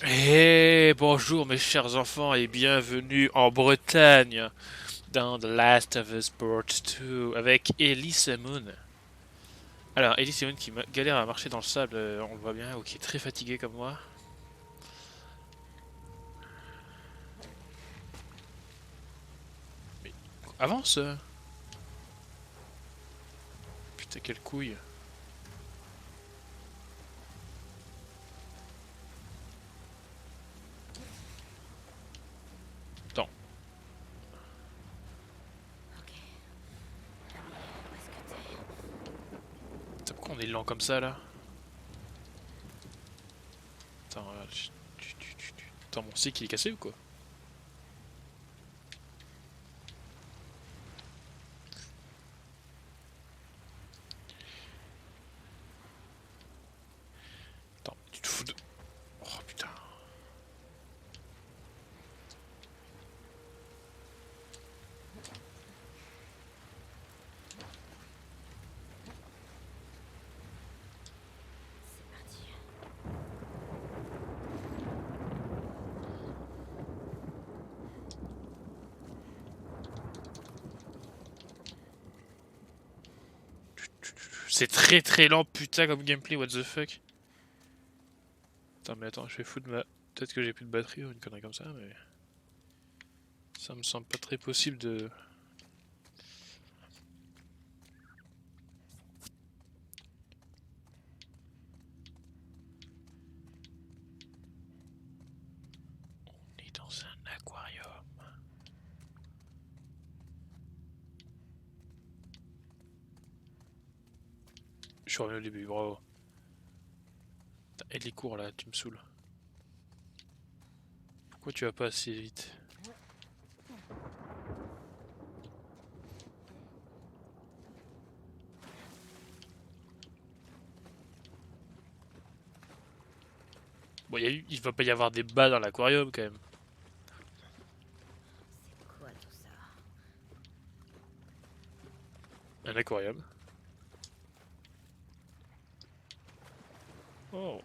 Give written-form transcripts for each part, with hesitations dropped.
Eh, bonjour mes chers enfants et bienvenue en Bretagne dans The Last of Us Part 2 avec Elise Moon. Alors, Elise Moon qui galère à marcher dans le sable, on le voit bien, ou qui est très fatigué comme moi. Mais avance! Putain, quelle couille. Attends, Ok, où est-ce que t'es? putain, pourquoi on est lent comme ça là? Attends, attends, mon stick il est cassé ou quoi? Attends, tu te fous de. Oh putain. C'est parti. C'est très très lent, putain, comme gameplay, what the fuck. Attends, mais attends, je vais foutre ma. Peut-être que j'ai plus de batterie ou une connerie comme ça, mais. Ça me semble pas très possible de. On est dans un aquarium. Je suis revenu au début, bravo. Et les cours là, tu me saoules. Pourquoi tu vas pas assez vite? Bon, il va pas y avoir des bas dans l'aquarium quand même. C'est quoi tout ça? Un aquarium. Oh.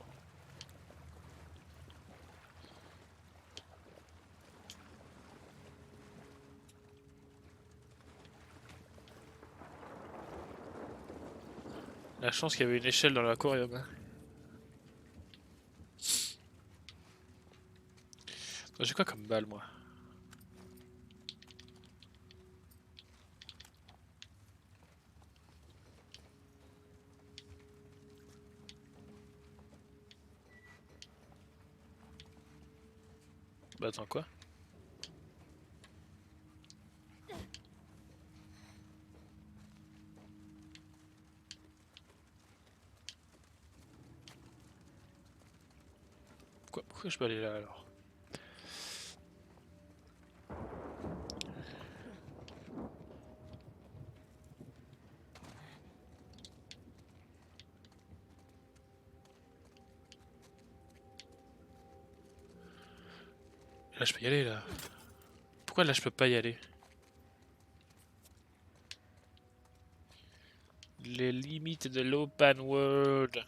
La chance qu'il y avait une échelle dans l'aquarium. Hein. J'ai quoi comme balle moi? Bah attends quoi? Pourquoi je peux aller là alors? Là je peux y aller là. Pourquoi là je peux pas y aller? Les limites de l'open world.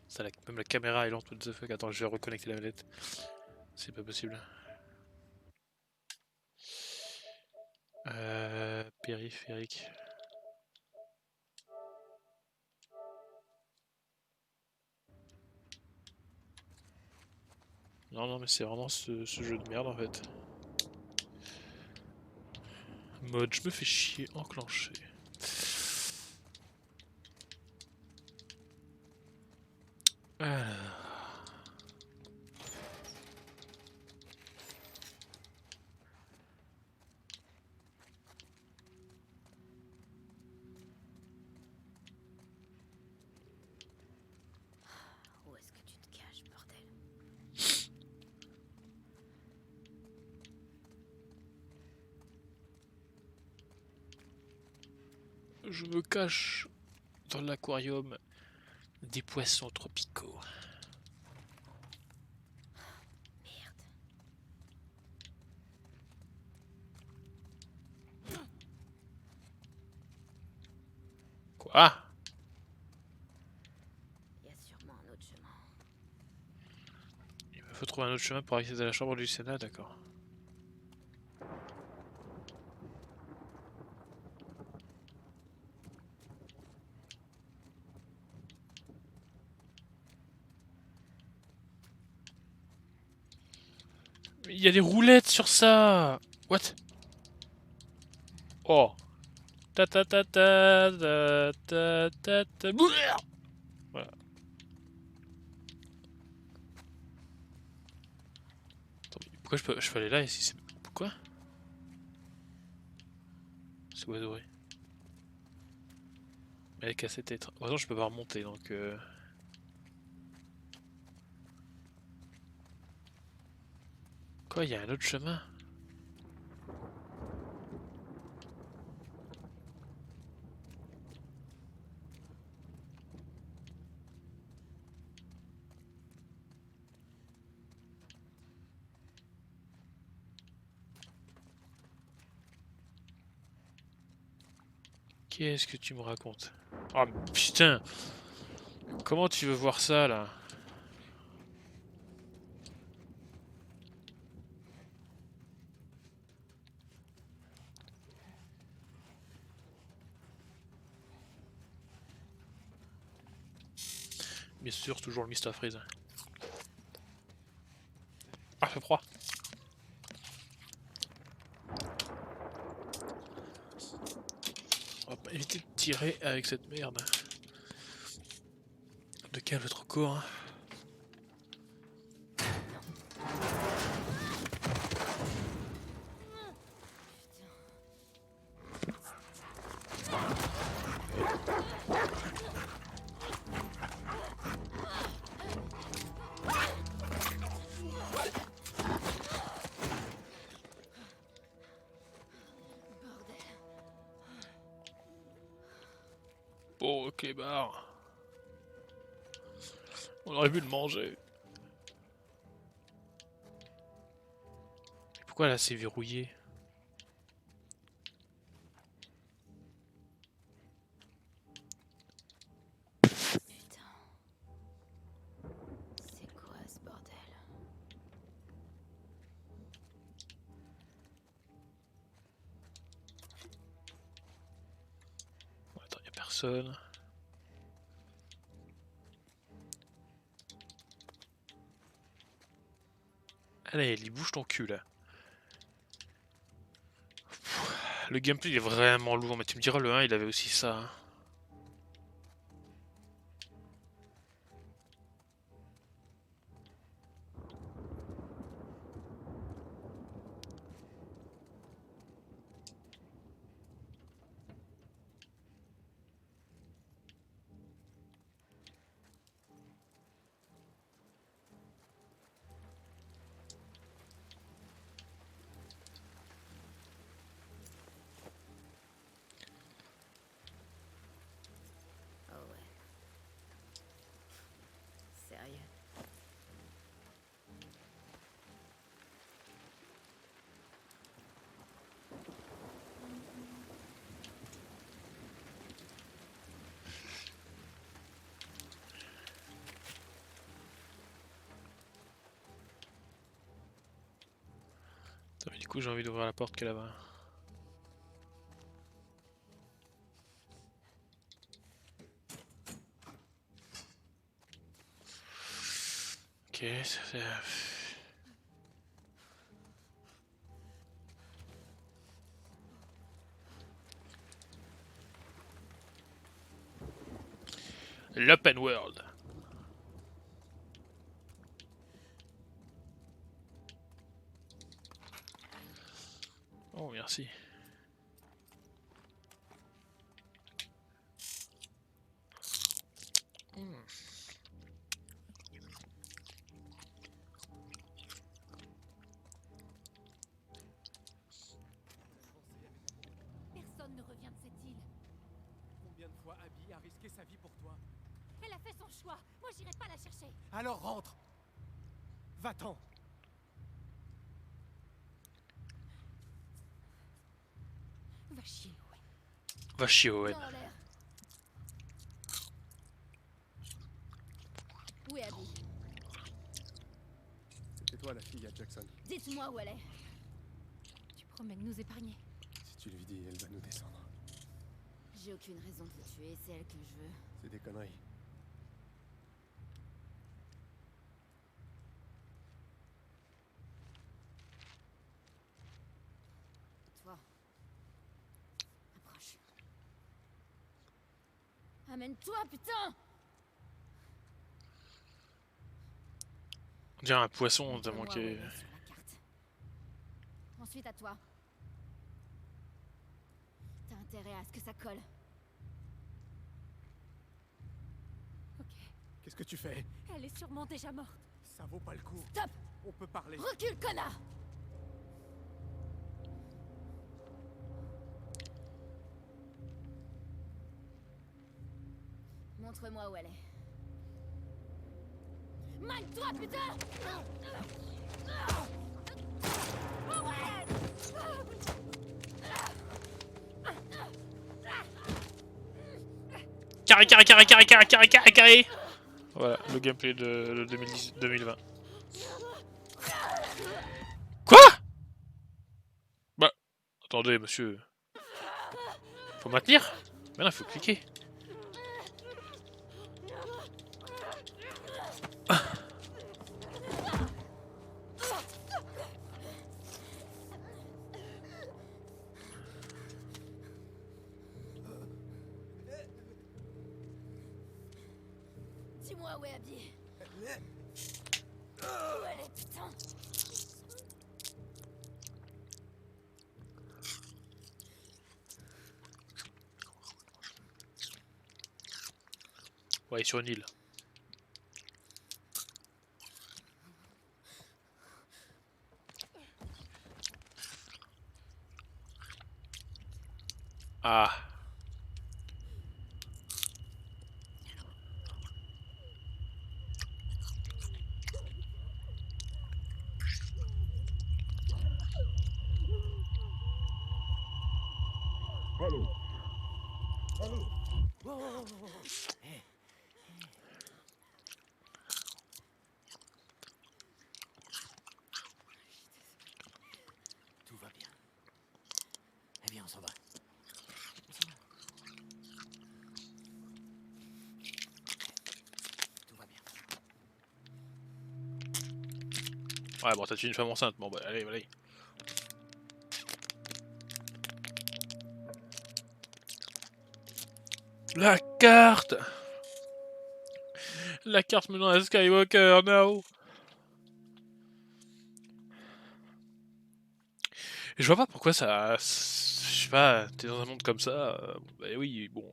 Ça, même la caméra est lente, what the fuck. Attends, je vais reconnecter la manette. C'est pas possible. Périphérique. Non, non, mais c'est vraiment ce jeu de merde en fait. Mode, je me fais chier, enclenché. Alors, Où est-ce que tu te caches, bordel? je me cache dans l'aquarium des poissons tropicaux. Merde. Quoi? Ah, Il y a sûrement un autre chemin. Il faut trouver un autre chemin pour accéder à la chambre du Sénat, d'accord. Il y a des roulettes sur ça. What? Oh. Ta ta ta ta ta ta ta ta. Bouah. Voilà. Attends, pourquoi je peux aller là ici? Pourquoi? C'est quoi doré? Elle est cassée tête. Heureusement je peux pas remonter donc Quoi, il y a un autre chemin? Qu'est-ce que tu me racontes? Oh putain! Comment tu veux voir ça là? Bien sûr, toujours le Mr Freeze. Ah, fait froid. On va pas éviter de tirer avec cette merde. De calme trop court. Hein. Oh, clébard. On aurait pu le manger. Pourquoi là c'est verrouillé? Putain. C'est quoi ce bordel? Attends, y'a personne. Allez, il bouge ton cul là. Le gameplay il est vraiment lourd, mais tu me diras le 1 il avait aussi ça. Hein. Oh ouais. Sérieux? Attends, mais du coup j'ai envie d'ouvrir la porte qui est là-bas. Ok, c'est... L'open world. Oh merci. Personne ne revient de cette île. Combien de fois Abby a risqué sa vie pour toi? Elle a fait son choix. Moi, j'irai pas la chercher. Alors rentre. Va-t'en. Va chier, ouais. Va chier Owen. Non, en l'air. Où est Abby? toi la fille à Jackson. Dites-moi où elle est. Tu promets de nous épargner. Si tu lui dis, elle va nous descendre. J'ai aucune raison de le tuer, c'est elle que je veux. C'est des conneries. Toi. Approche. Amène-toi, putain! On dirait un poisson, t'as Montre-moi où manqué. elle est sur la carte. Ensuite à toi. T'as intérêt à ce que ça colle. Ok. Qu'est-ce que tu fais? Elle est sûrement déjà morte. Ça vaut pas le coup. Stop! On peut parler. Recule, connard! Montre-moi où elle est. Mine-toi, putain! Carré, carré, carré, carré, carré, carré, carré, carré. Voilà, le gameplay de 2020. Quoi? Bah, attendez, monsieur. Faut maintenir? Mais non, il faut cliquer. Dis-moi où est Abby. Où elle est, putain? Ouais, sur une île. Ah. Tout va bien. Eh bien, on s'en va. Tout va bien. Ouais, bon, t'as tué une femme enceinte. Bon, bah, allez, allez. La carte! La carte menant à Skywalker, no! Je vois pas pourquoi ça. Je sais pas, t'es dans un monde comme ça. Bah oui, bon.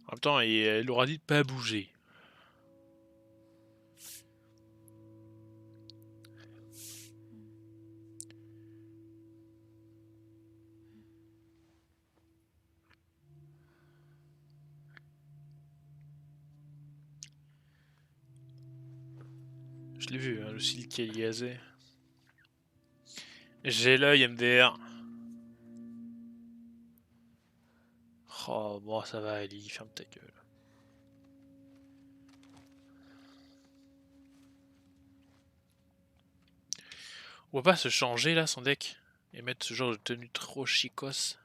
En même temps, elle leur a dit de pas bouger. Je l'ai vu, hein, le cil qui est gazé. J'ai l'œil MDR. Oh, bon, ça va, Ellie, ferme ta gueule. On va pas se changer là, son deck? Et mettre ce genre de tenue trop chicos?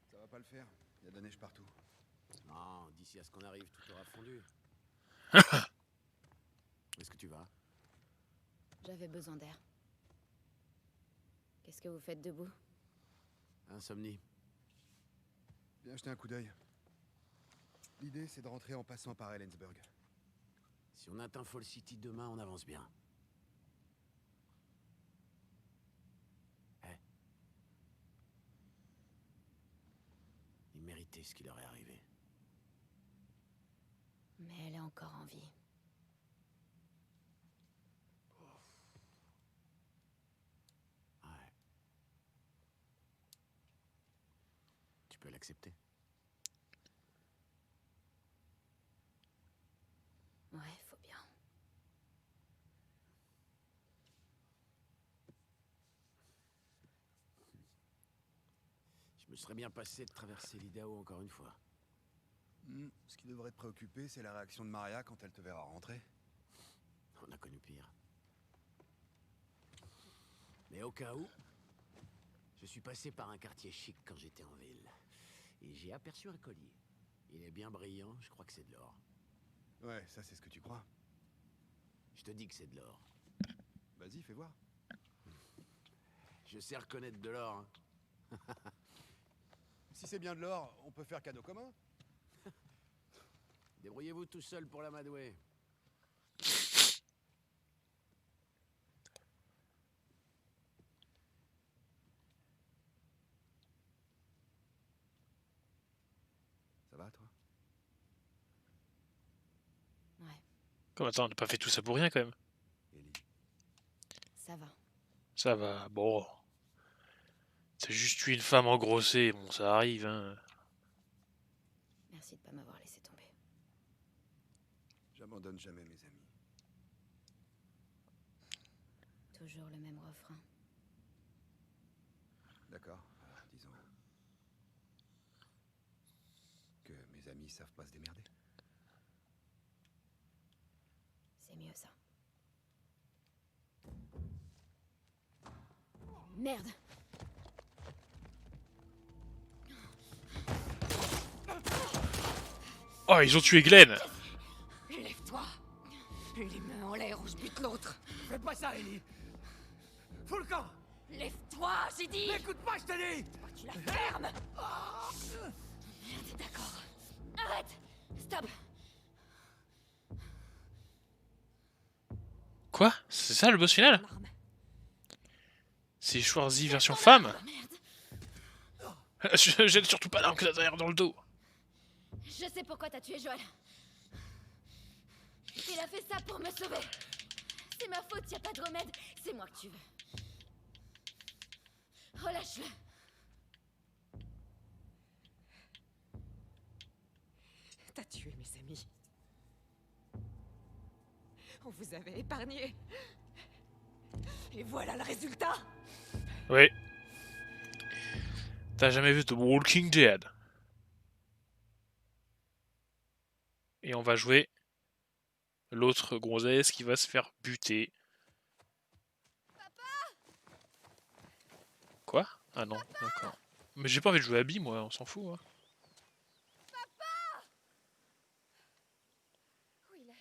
Ça va pas le faire, il y a de la neige partout. Non, d'ici à ce qu'on arrive, tout aura fondu. Où est-ce que tu vas? J'avais besoin d'air. Qu'est-ce que vous faites debout? Insomnie. Viens jeter un coup d'œil. L'idée, c'est de rentrer en passant par Ellensburg. Si on atteint Fall City demain, on avance bien. Eh. Ils méritaient ce qui leur est arrivé. Mais elle est encore en vie. Ouais. peux l'accepter. Ouais, faut bien. Je me serais bien passé de traverser l'Idaho encore une fois. Ce qui devrait te préoccuper, c'est la réaction de Maria quand elle te verra rentrer. On a connu pire. Mais au cas où, je suis passé par un quartier chic quand j'étais en ville. Et j'ai aperçu un collier. Il est bien brillant, je crois que c'est de l'or. Ouais, ça c'est ce que tu crois. Je te dis que c'est de l'or. Vas-y, fais voir. Je sais reconnaître de l'or, hein. Si c'est bien de l'or, on peut faire cadeau commun. Débrouillez-vous tout seul pour l'amadouer. Ça va, toi? Ouais, Comme attends, on n'a pas fait tout ça pour rien quand même. Ellie. ça va. Ça va, bon. C'est juste tuer une femme engrossée, bon ça arrive hein. Merci de pas m'avoir laissé tomber. J'abandonne jamais mes amis. Toujours le même refrain. D'accord, disons. Que mes amis savent pas se démerder. C'est mieux ça. Merde! Oh, ils ont tué Glenn. Lève-toi. Les mains en l'air ou je bute l'autre. Fais pas ça, Ellie. Fous le camp. Lève-toi, j'ai dit. N'écoute pas, je te dis. Tu la fermes. Merde, d'accord. Arrête. Stop. Quoi? C'est ça le boss final? Ton arme. C'est Schwarzy version femme? Merde. Je jette surtout pas l'arme que t'as derrière dans le dos. Je sais pourquoi t'as tué Joel. Il a fait ça pour me sauver. C'est ma faute, y a pas de remède. C'est moi que tu veux. Relâche-le. T'as tué mes amis. On vous avait épargné. Et voilà le résultat. Oui. T'as jamais vu The Walking Dead? Et on va jouer l'autre gonzesse qui va se faire buter. Quoi? Ah non, d'accord. Mais j'ai pas envie de jouer à Abby, moi, on s'en fout. Hein. Où il est?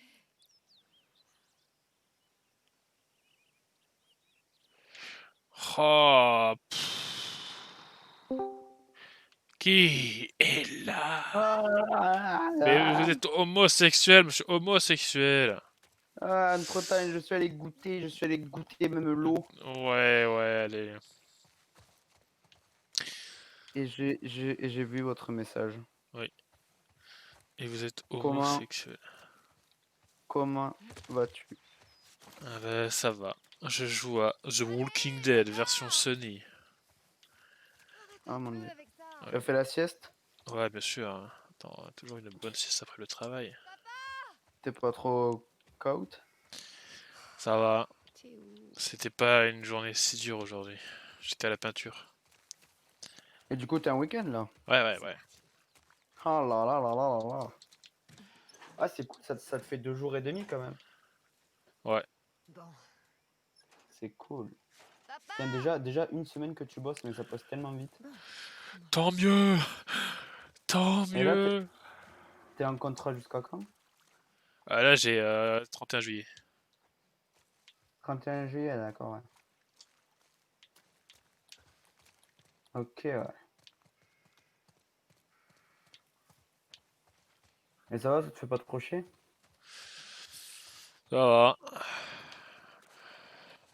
Oh, qui est là? Mais vous êtes homosexuel, monsieur homosexuel. Ah, entre temps, je suis allé goûter même l'eau. Ouais, ouais, allez. Et j'ai vu votre message. Et vous êtes Comment- homosexuel. Comment vas-tu? Ah bah, ça va. Je joue à The Walking Dead version Sony. Ah mon dieu. Avec ça. Tu as fait la sieste? Ouais, bien sûr. Hein. Attends, toujours une bonne sieste après le travail. T'es pas trop out? Ça va. T'es où? C'était pas une journée si dure aujourd'hui. J'étais à la peinture. Et du coup, t'es un week-end là? Ouais, ouais, ouais. Ah là là là là là là. Ah, c'est cool, ça te fait 2 jours et demi quand même. Bon. C'est cool. Tiens, déjà une semaine que tu bosses, mais ça passe tellement vite. Tant mieux. Tant Et là, mieux. T'es en contrat jusqu'à quand? Ah, là, j'ai 31 juillet. 31 juillet, d'accord, ouais. Ok, ouais. Et ça va, ça te fait pas trop chier? Ça va.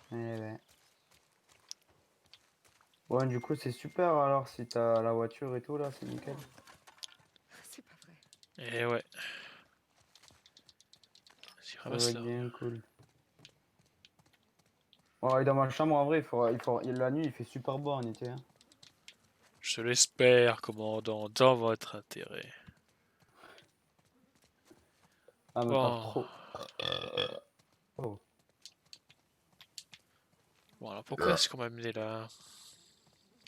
Eh ben. Bon, du coup, c'est super alors si t'as la voiture et tout là, c'est nickel. C'est pas vrai. Et ouais. J'y Ça ramasse va être là. bien cool. Bon, et dans ma chambre, en vrai, la nuit, il fait super beau en été. Hein. Je l'espère, commandant, dans votre intérêt. Ah, mais pas Bon. trop. Oh. Bon, alors pourquoi est-ce qu'on m'a amené là?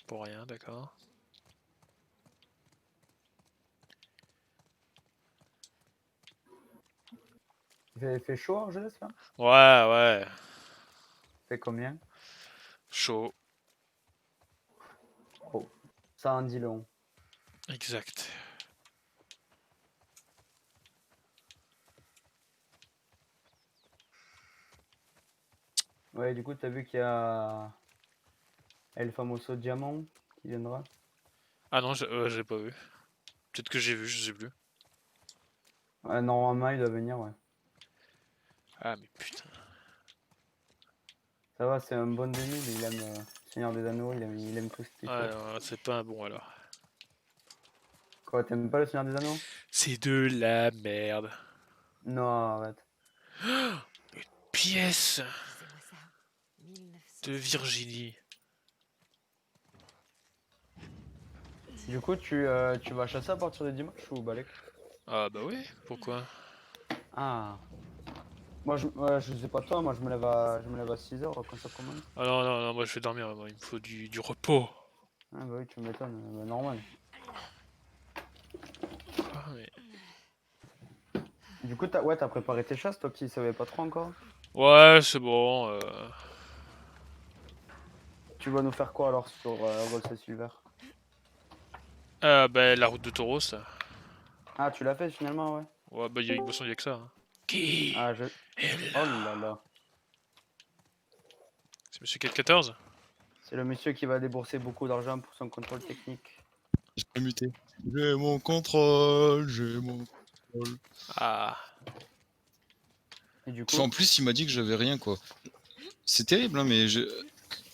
Pour rien, d'accord. Il fait chaud en Argelès, là? Ouais, ouais. Fait combien? Chaud. Oh. Ça en dit long. Exact. Ouais, du coup, t'as vu qu'il y a El Famoso Diamant qui viendra? Ah non, j'ai pas vu. Peut-être que j'ai vu, je sais plus. Ouais, normalement, il doit venir, ouais. Ah mais putain. Ça va, c'est un bon demi, mais il aime Seigneur des Anneaux, il aime tout ce qui est Ouais, chaud. non, c'est pas un bon alors. Quoi, t'aimes pas le Seigneur des Anneaux? C'est de la merde. Non, arrête. Pièce C'est moi ça. 1900. de Virginie. Du coup, tu vas chasser à partir de dimanche ou Balek? Ah bah oui, pourquoi? Ah. Moi, je sais pas toi, moi je me lève à 6h quand ça commence. Ah non, non, non, moi je vais dormir, moi, il me faut du repos. Ah bah oui, tu m'étonnes, bah, normal. Ah, mais... Du coup, t'as préparé tes chasses, toi qui savais pas trop encore? Ouais, c'est bon. Tu vas nous faire quoi alors sur Rolls et Silver? Ah bah la route de Tauros, là. Ah, tu l'as fait finalement, ouais. Ouais, bah il me semble qu'il y a que ça. Hein. Qui Ah, est Oh là? là là. C'est Monsieur 414? C'est le monsieur qui va débourser beaucoup d'argent pour son contrôle technique. J'ai pas muté. J'ai mon contrôle, j'ai mon contrôle. Ah. Et du Enfin, coup, en plus, il m'a dit que j'avais rien, quoi. C'est terrible, hein, mais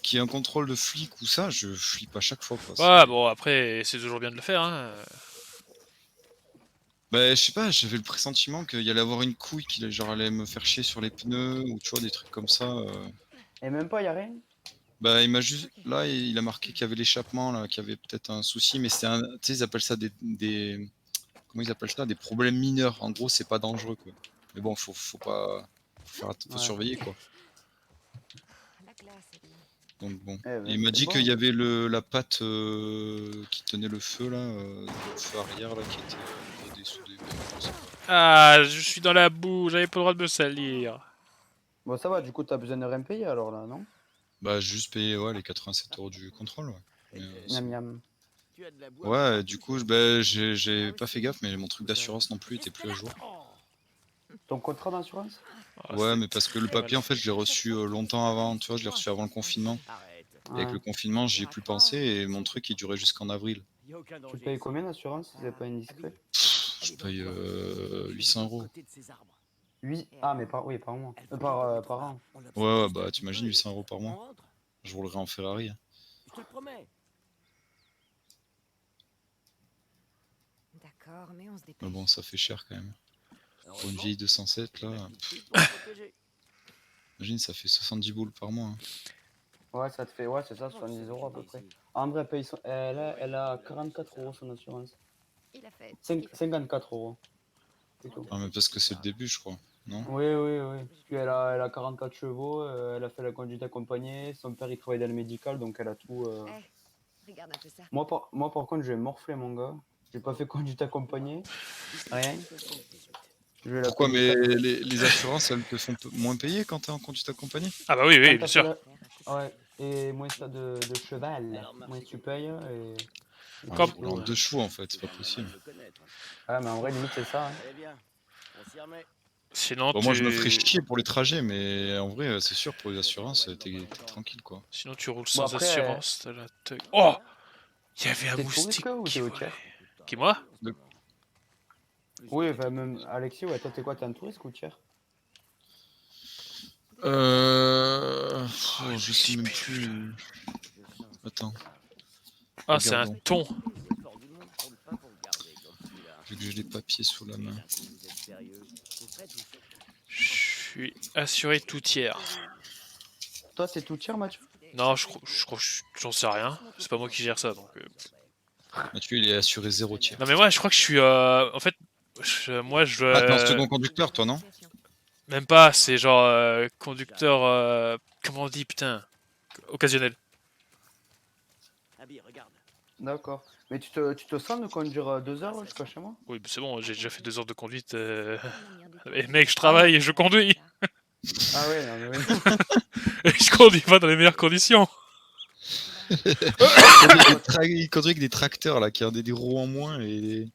qu'il y ait un contrôle de flic ou ça, je flippe à chaque fois, quoi. Ouais, bon, après, c'est toujours bien de le faire, hein. Bah, je sais pas, j'avais le pressentiment qu'il y allait avoir une couille qui genre, allait me faire chier sur les pneus ou tu vois, des trucs comme ça. et même pas, y a rien? Bah, il m'a juste. Là, il a marqué qu'il y avait l'échappement, là, qu'il y avait peut-être un souci, mais c'est un. Tu sais, ils appellent ça des. Comment ils appellent ça? Des problèmes mineurs. En gros, c'est pas dangereux, quoi. Mais bon, faut pas. Faut Ouais. surveiller, quoi. La classe, Ellie. Donc bon. Eh ben, Et il m'a c'est dit bon. qu'il y avait la patte qui tenait le feu, là, le feu arrière, là, qui était rodée sous des verres, je sais pas. Ah, je suis dans la boue, j'avais pas le droit de me salir. Bon, ça va, du coup, t'as besoin de rien payer alors là, non? Bah, j'ai juste payé ouais, les 87 € du contrôle, ouais. Mais, c'est Miam bon. miam. Tu as de la boue à Ouais, boire, du tu coup, sais. bah, j'ai pas fait gaffe, mais mon truc d'assurance non plus était plus à jour. Ton contrat d'assurance? Ah, Ouais, c'est mais parce que le très papier, mal. en fait, je l'ai reçu longtemps avant, tu vois, je l'ai reçu avant le confinement. Arrête. Et avec le confinement, j'y ai plus pensé et mon truc, il durait jusqu'en avril. Y a aucun Tu danger payes ici. combien d'assurance si c'est pas indiscret? Je paye 800 €. Côté de ces arbres. 8. Ah, mais oui, par mois. Elle Par an. On Ouais, observe ouais, juste bah, un t'imagines peu 800 € et par mois. on rentre. Je roulerai en Ferrari. Hein. Je te le promets. D'accord, mais on se dépêche. Mais bon, ça fait cher quand même. Pour une Heureusement, vieille 207, j'ai là, ma petite fille pour te protéger. imagine, ça fait 70 boules par mois. Hein. Ouais, ça te fait, ouais, c'est ça, 70 € à peu près. En vrai, elle a 44 € son assurance. Il a fait. 54 €. C'est tout. Ah, mais parce que c'est le début, je crois. Non? Oui, oui, oui. Puis elle a 44 chevaux, elle a fait la conduite accompagnée, son père il travaille dans le médical, donc elle a tout. Regarde un peu ça. Moi par contre, j'ai morflé mon gars. J'ai pas fait conduite accompagnée. Rien. Je vais la Pourquoi? payer Mais 4. les assurances, elles te font moins payer quand t'es en conduite accompagnée? Ah bah oui, oui, Quand bien t'as fait sûr. Ouais, et moins ça de cheval. Moins tu payes et. Ah, Comme- je roule en 2 chevaux, en fait, c'est pas possible. Ah, mais en vrai, limite, c'est ça. Hein. Allez, viens. On s'y remet. Sinon, Bon, moi, je me ferais tu... chier pour les trajets, mais en vrai, c'est sûr, pour les assurances, t'es tranquille, quoi. Sinon, tu roules Bon, sans après, assurance. T'as la teug. Oh! Il y avait un t'es touriste, moustique quoi, ou qui t'es au volait. tiers? Qui, moi? Oui, enfin, même Alexis, ouais, toi, t'es quoi? T'es un touriste ou tiers? Je sais même plus. Attends, Ah, c'est un regardons. thon. Les efforts du monde comptent pas pour le garder comme celui-là. Vu que j'ai les papiers sous la main. Vous êtes sérieux? C'est prêt, tout ça? Je suis assuré tout tiers. Toi, c'est tout tiers, Mathieu? Non, j'en sais rien. C'est pas moi qui gère ça, donc... Mathieu, il est assuré 0 tir. Non mais moi je crois que je suis en fait moi je Ah, t'es en second conducteur, toi, non? même pas, c'est genre conducteur comment on dit putain, occasionnel. Abby, regarde. D'accord. Mais tu te sens de conduire 2 heures jusqu'à chez moi? Oui, mais c'est bon, j'ai déjà fait 2 heures de conduite et mec, je travaille et je conduis. Ah ouais, non, mais oui. Et je conduis pas dans les meilleures conditions. Il conduit avec des tracteurs là, qui ont des roues en moins et.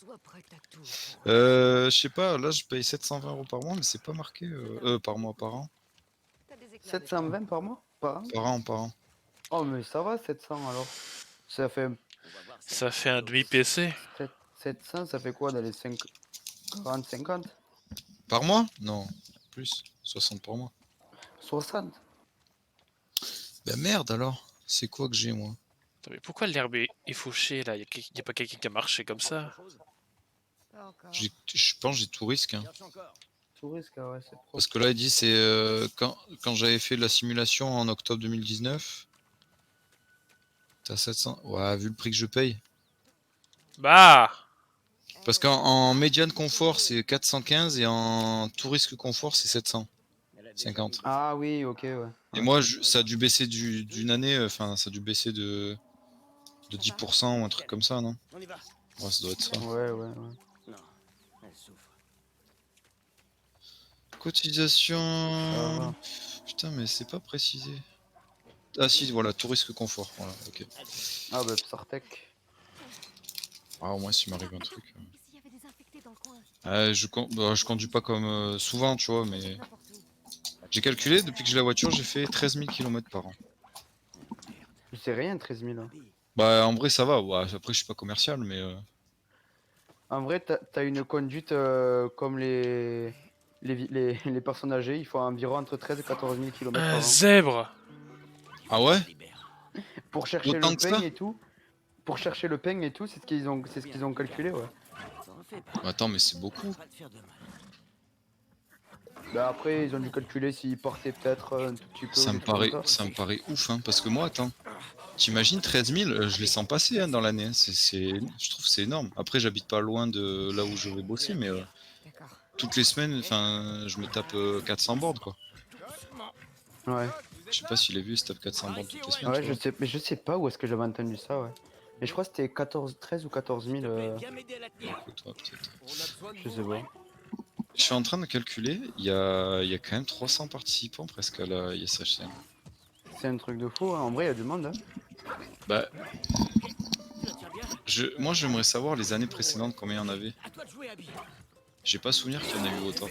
Sois prête à tout. Je sais pas, là je paye 720 € par mois, mais c'est pas marqué. Par mois, par an. T'as des éclairs 720 par mois? Par an? Par an, par an. Oh, mais ça va, 700 alors. Ça fait Ça fait un demi-PC. 700, ça fait quoi dans les 40, 50? Par mois? Non, plus. 60 par mois. 60? Bah merde alors. C'est quoi que j'ai moi? Attends, mais pourquoi l'herbe est fauchée là? Y a pas quelqu'un qui a marché comme ça? Pas encore. Je pense que j'ai tout risque. Hein. Garde son corps. Tout risque, ah ouais, c'est propre. Parce que là, il dit c'est quand j'avais fait la simulation en octobre 2019. T'as 700. Ouais, vu le prix que je paye. Bah! Parce qu'en médiane confort, c'est 415 et en tout risque confort, c'est 750. Ah oui, ok, ouais. Et moi, ça a dû baisser d'une année, enfin, ça a dû baisser de 10% ou un truc comme ça, non? On y va. Ouais, ça doit être ça. Ouais, ouais, ouais. Non, elle souffre. Cotisation. Ça va. Putain, mais c'est pas précisé. Ah si, voilà, tout risque confort. Voilà, ok. Ah bah, Psartec. Ah, au moins, s'il m'arrive un truc. Et s'il y avait des infectés dans le coin? Je conduis pas comme souvent, tu vois, mais N'importe où. j'ai calculé, depuis que j'ai la voiture, j'ai fait 13 000 km par an. C'est rien, 13 000. Hein. Bah, en vrai, ça va. Ouais, après, je suis pas commercial, mais. En vrai, t'as une conduite comme les personnes âgées, il faut environ entre 13 et 14 000 km Un par an. zèbre! Ah ouais? Pour chercher Autant le que ça? pain et tout, pour chercher le pain et tout, c'est ce qu'ils ont calculé, ouais. Attends, mais c'est beaucoup. Pas te faire de mal. Bah après, ils ont dû calculer s'ils portaient peut-être un tout petit peu. Ça ou me des trucs paraît, comme ça. ça me paraît ouf, hein, parce que moi, attends. T'imagines 13 000, je les sens passer hein, dans l'année. Hein. Je trouve que c'est énorme. Après, j'habite pas loin de là où je vais bosser, mais D'accord. toutes les semaines, enfin, je me tape 400 bords, quoi. Ouais. Je sais pas si les vues, se tape 400 bords toutes les semaines. Ouais, tu vois. mais je sais pas où est-ce que j'avais entendu ça, ouais. Mais je crois que c'était 13 ou 14 000. Viens m'aider à la tenir. Écoute, ouais, peut-être. On a besoin de Je vous. sais pas. Je suis en train de calculer, il y a quand même 300 participants presque à la ISHCM. C'est un truc de fou, hein. En vrai, il y a du monde. Hein. Bah, Tu la tiens bien? moi j'aimerais savoir les années précédentes combien il y en avait. À toi de jouer, Abby. J'ai pas souvenir qu'il y en a eu autant.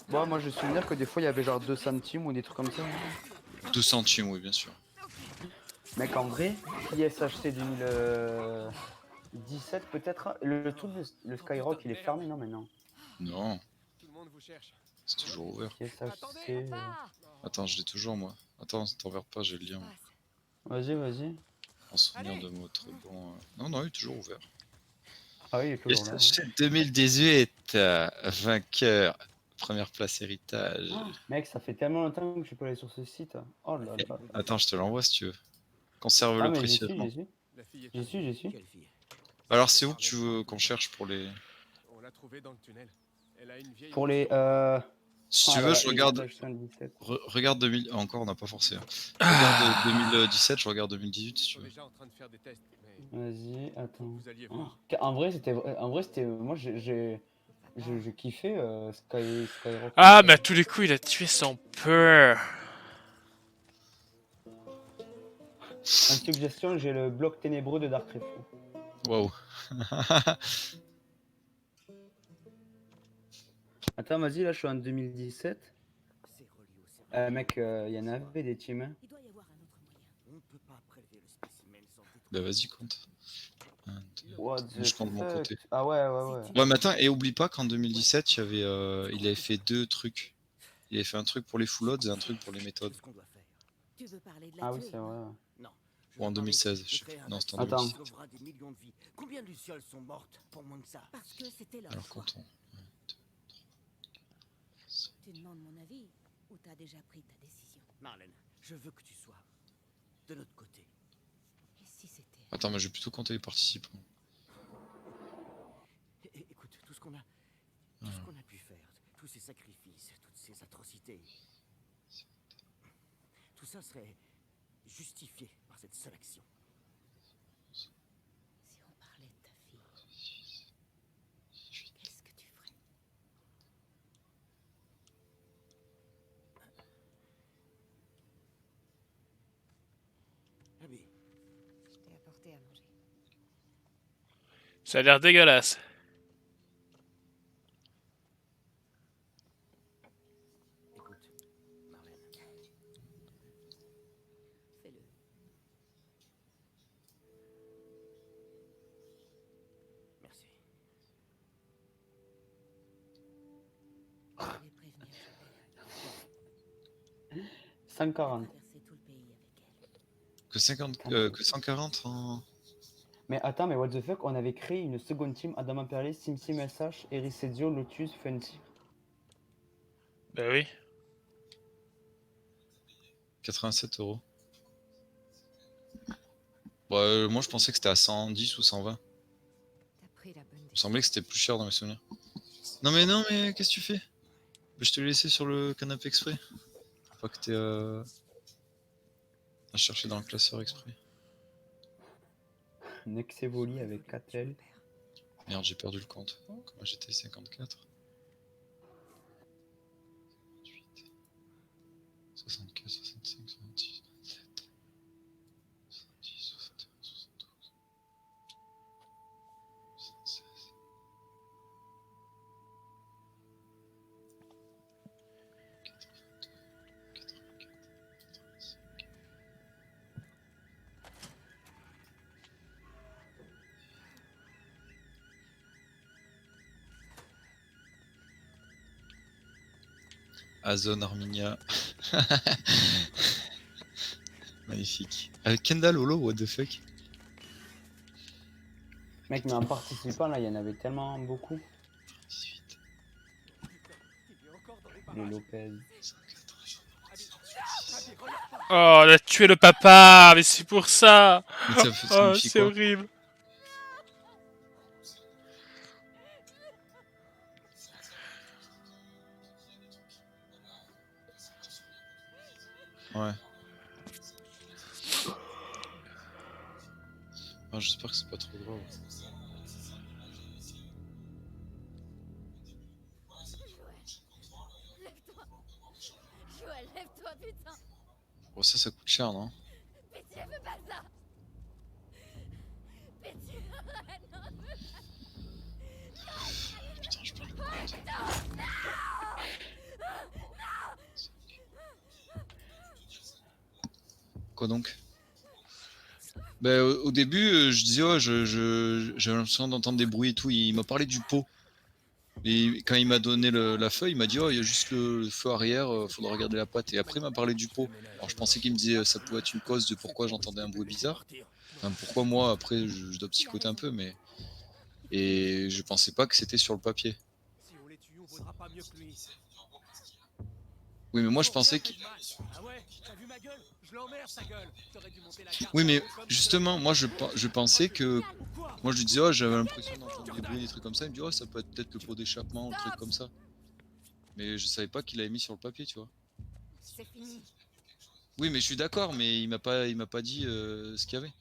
Bon, moi, je me souviens que des fois, il y avait genre 2 centimes ou des trucs comme ça. 2 centimes, oui, bien sûr. Mec, en vrai, ISHC 2017 peut-être. Le truc de le Skyrock, il est fermé, non, maintenant. Non, Tout le monde vous cherche. c'est toujours ouvert. ISHC. Attends, je l'ai toujours moi. Attends, t'enverres pas, j'ai le lien. Vas-y, vas-y. En souvenir de votre bon. Non, non, il est toujours ouvert. Ah oui, il est toujours là. ISHC 2018, vainqueur, première place héritage. Mec, ça fait tellement longtemps que je suis pas allé sur ce site. Oh là là. Attends, je te l'envoie si tu veux. Conserve-le Ah, mais j'y suis, précieusement. j'y suis. La fille est J'y suis, j'y suis. Quelle fille? Alors, c'est où que tu veux qu'on cherche pour les. On l'a trouvée dans le tunnel. Elle a une vieille. Pour les. Si Ah, tu veux, voilà, je regarde. ISHC 2017. Regarde 2000. Encore, on n'a pas forcé. Hein. Regarde 2017, je regarde 2018 si Ils tu sont veux. déjà en train de faire des tests, mais Vas-y, attends. vous alliez Oh, voir. En vrai, c'était. Moi, j'ai kiffé Skyrock. Ah, mais à tous les coups, il a tué son peur. En suggestion, j'ai le bloc ténébreux de Dark Refo. Waouh. Attends, vas-y, là, je suis en 2017. C'est relié au cerveau. Mec, il y en avait des teams. Hein. Il doit y avoir un autre moyen. On ne peut pas prélever le spécimen sans détruire. Bah, vas-y, compte. What the Je compte de mon fuck. côté. Ah ouais, ouais, ouais. Ouais, mais attends, et oublie pas qu'en 2017, il avait fait 2 trucs. Il avait fait un truc pour les full odds et un truc pour les méthodes. Ce qu'on doit faire. Tu veux parler de la Ah oui, tuer, c'est vrai. hein? Non. Ou en 2016, je sais plus. Non, c'était en Attends. 2017. Sauvera des millions de vies. Combien de lucioles sont mortes pour moins que ça? Parce que c'était leur Alors, choix. comptons. Tu demandes mon avis ou t'as déjà pris ta décision? Marlène, je veux que tu sois de notre côté. Et si c'était Attends, mais je vais plutôt compter les participants. Écoute, tout ce qu'on a pu faire, tous ces sacrifices, toutes ces atrocités, tout ça serait justifié par cette seule action. Si on parlait de ta fille, qu'est-ce que tu ferais? Abby, Je t'ai apporté à manger. Ça a l'air dégueulasse. écoute, Marlène, Fais-le. merci. Je vais prévenir Joël. 140. Traverser tout le pays avec elle. Que 50, que 140 en... Mais attends, mais what the fuck, on avait créé une seconde team, Adam Perlé, SimSim SH, Ericedio, Lotus, Funty. Bah oui. 87 €. Bah, moi je pensais que c'était à 110 ou 120. T'as pris la bonne Il me semblait que c'était plus cher dans mes souvenirs. Non mais qu'est-ce que tu fais? Je te l'ai laissé sur le canapé exprès. Faut pas que t'aies à chercher dans le classeur exprès. Nexevoli avec 4L. Merde, j'ai perdu le compte. Comment j'étais 54. 68. 64, 65, 66, 67. 70, 61, 72. 76. 82, 84, 85. Azon Arminia. Magnifique. Avec Kendall Holo, what the fuck? Mec, mais en participant, là, il y en avait tellement beaucoup. 18, Les Lopez. 104. Oh, on a tué le papa, mais c'est pour ça. Mais ça Oh, signifie c'est quoi? horrible. Ouais. Ah, j'espère que c'est pas trop grave. Lève-toi. Joël, lève-toi, putain. Bon, ça coûte cher, non? Pitié, fais pas ça. Pitié, arrête, non, je veux Putain, je perds le pas. compte. Non, Quoi donc? Bah, au début, je disais, ouais, j'avais l'impression d'entendre des bruits et tout. Il m'a parlé du pot. Et quand il m'a donné la feuille, il m'a dit, oh, il y a juste le feu arrière, faudra regarder la patte. Et après, il m'a parlé du pot. Alors, je pensais qu'il me disait, ça pouvait être une cause de pourquoi j'entendais un bruit bizarre. Enfin, pourquoi moi, après, je dois psychoter un peu, mais. Et je pensais pas que c'était sur le papier. Si on les tue, on vaudra pas mieux que lui. Oui, mais moi, je pensais que. Ah ouais, t'as vu ma gueule? Je l'emmerde sa gueule. T'aurais dû monter la garde. Oui, mais comme justement, moi, je pensais que. Quoi? Moi, je lui disais, oh, j'avais l'impression d'entendre des bruits, des trucs comme ça. Il me dit, oh, ça peut être peut-être le pot d'échappement, le truc comme ça. Mais je savais pas qu'il l'avait mis sur le papier, tu vois. C'est fini. Oui, mais je suis d'accord, mais il m'a pas dit ce qu'il y avait.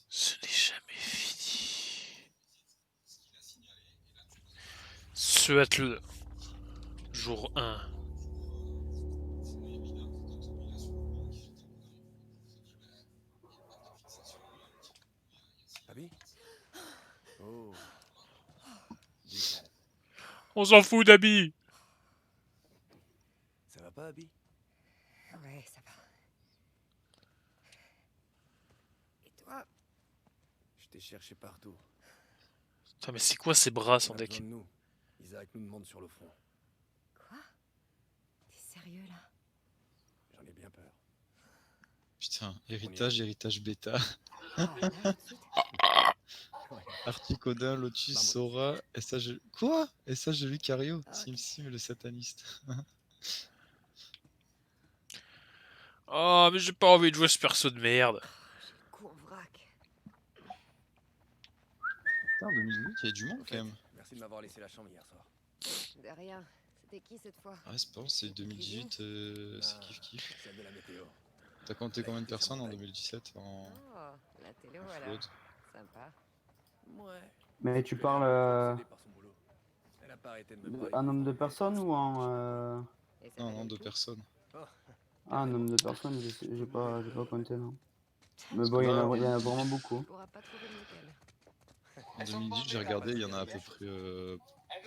Ce n'est jamais fini. Souhaite-le. Jour 1. Abby? Oh. On s'en fout d'Abby. Ça va pas, Abby? Ouais, ça va. Et toi? Je t'ai cherché partout. Putain, mais c'est quoi ces bras On sans a deck? besoin de nous. Isaac nous demande sur le front. Quoi? T'es sérieux là? J'en ai bien peur. Putain, héritage bêta. Ah, là, tout de suite. Articodin, Lotus, Vamos. Sora, SH... Quoi? SH Lucario, Ok. SimSim le sataniste. Oh, mais j'ai pas envie de jouer ce perso de merde. J'ai le cou en vrac. Putain, 2008, il y a du monde Au quand fait, même. merci de m'avoir laissé la chambre hier soir. De rien. C'était qui cette fois? Ah, c'est pas vrai, c'est 2018, c'est kiff kiff. Celle de la météo. T'as compté combien de Écoutez, ça personnes en m'embête. 2017 en Oh, la télé, voilà. upload? Sympa. Ouais. Mais tu Elle est parles un peu obsédée par son boulot. Elle a pas arrêté de me parler. un nombre de personnes ou en... Et ça Non, valait non, le deux coup? personnes. Oh, Ah, un carrément. nombre de personnes, j'ai pas compté, non. Mais Parce que bon, là, il y en a vraiment Tu beaucoup. pourras pas trouver de nickel. en 2018, j'ai regardé, il y en a à peu près.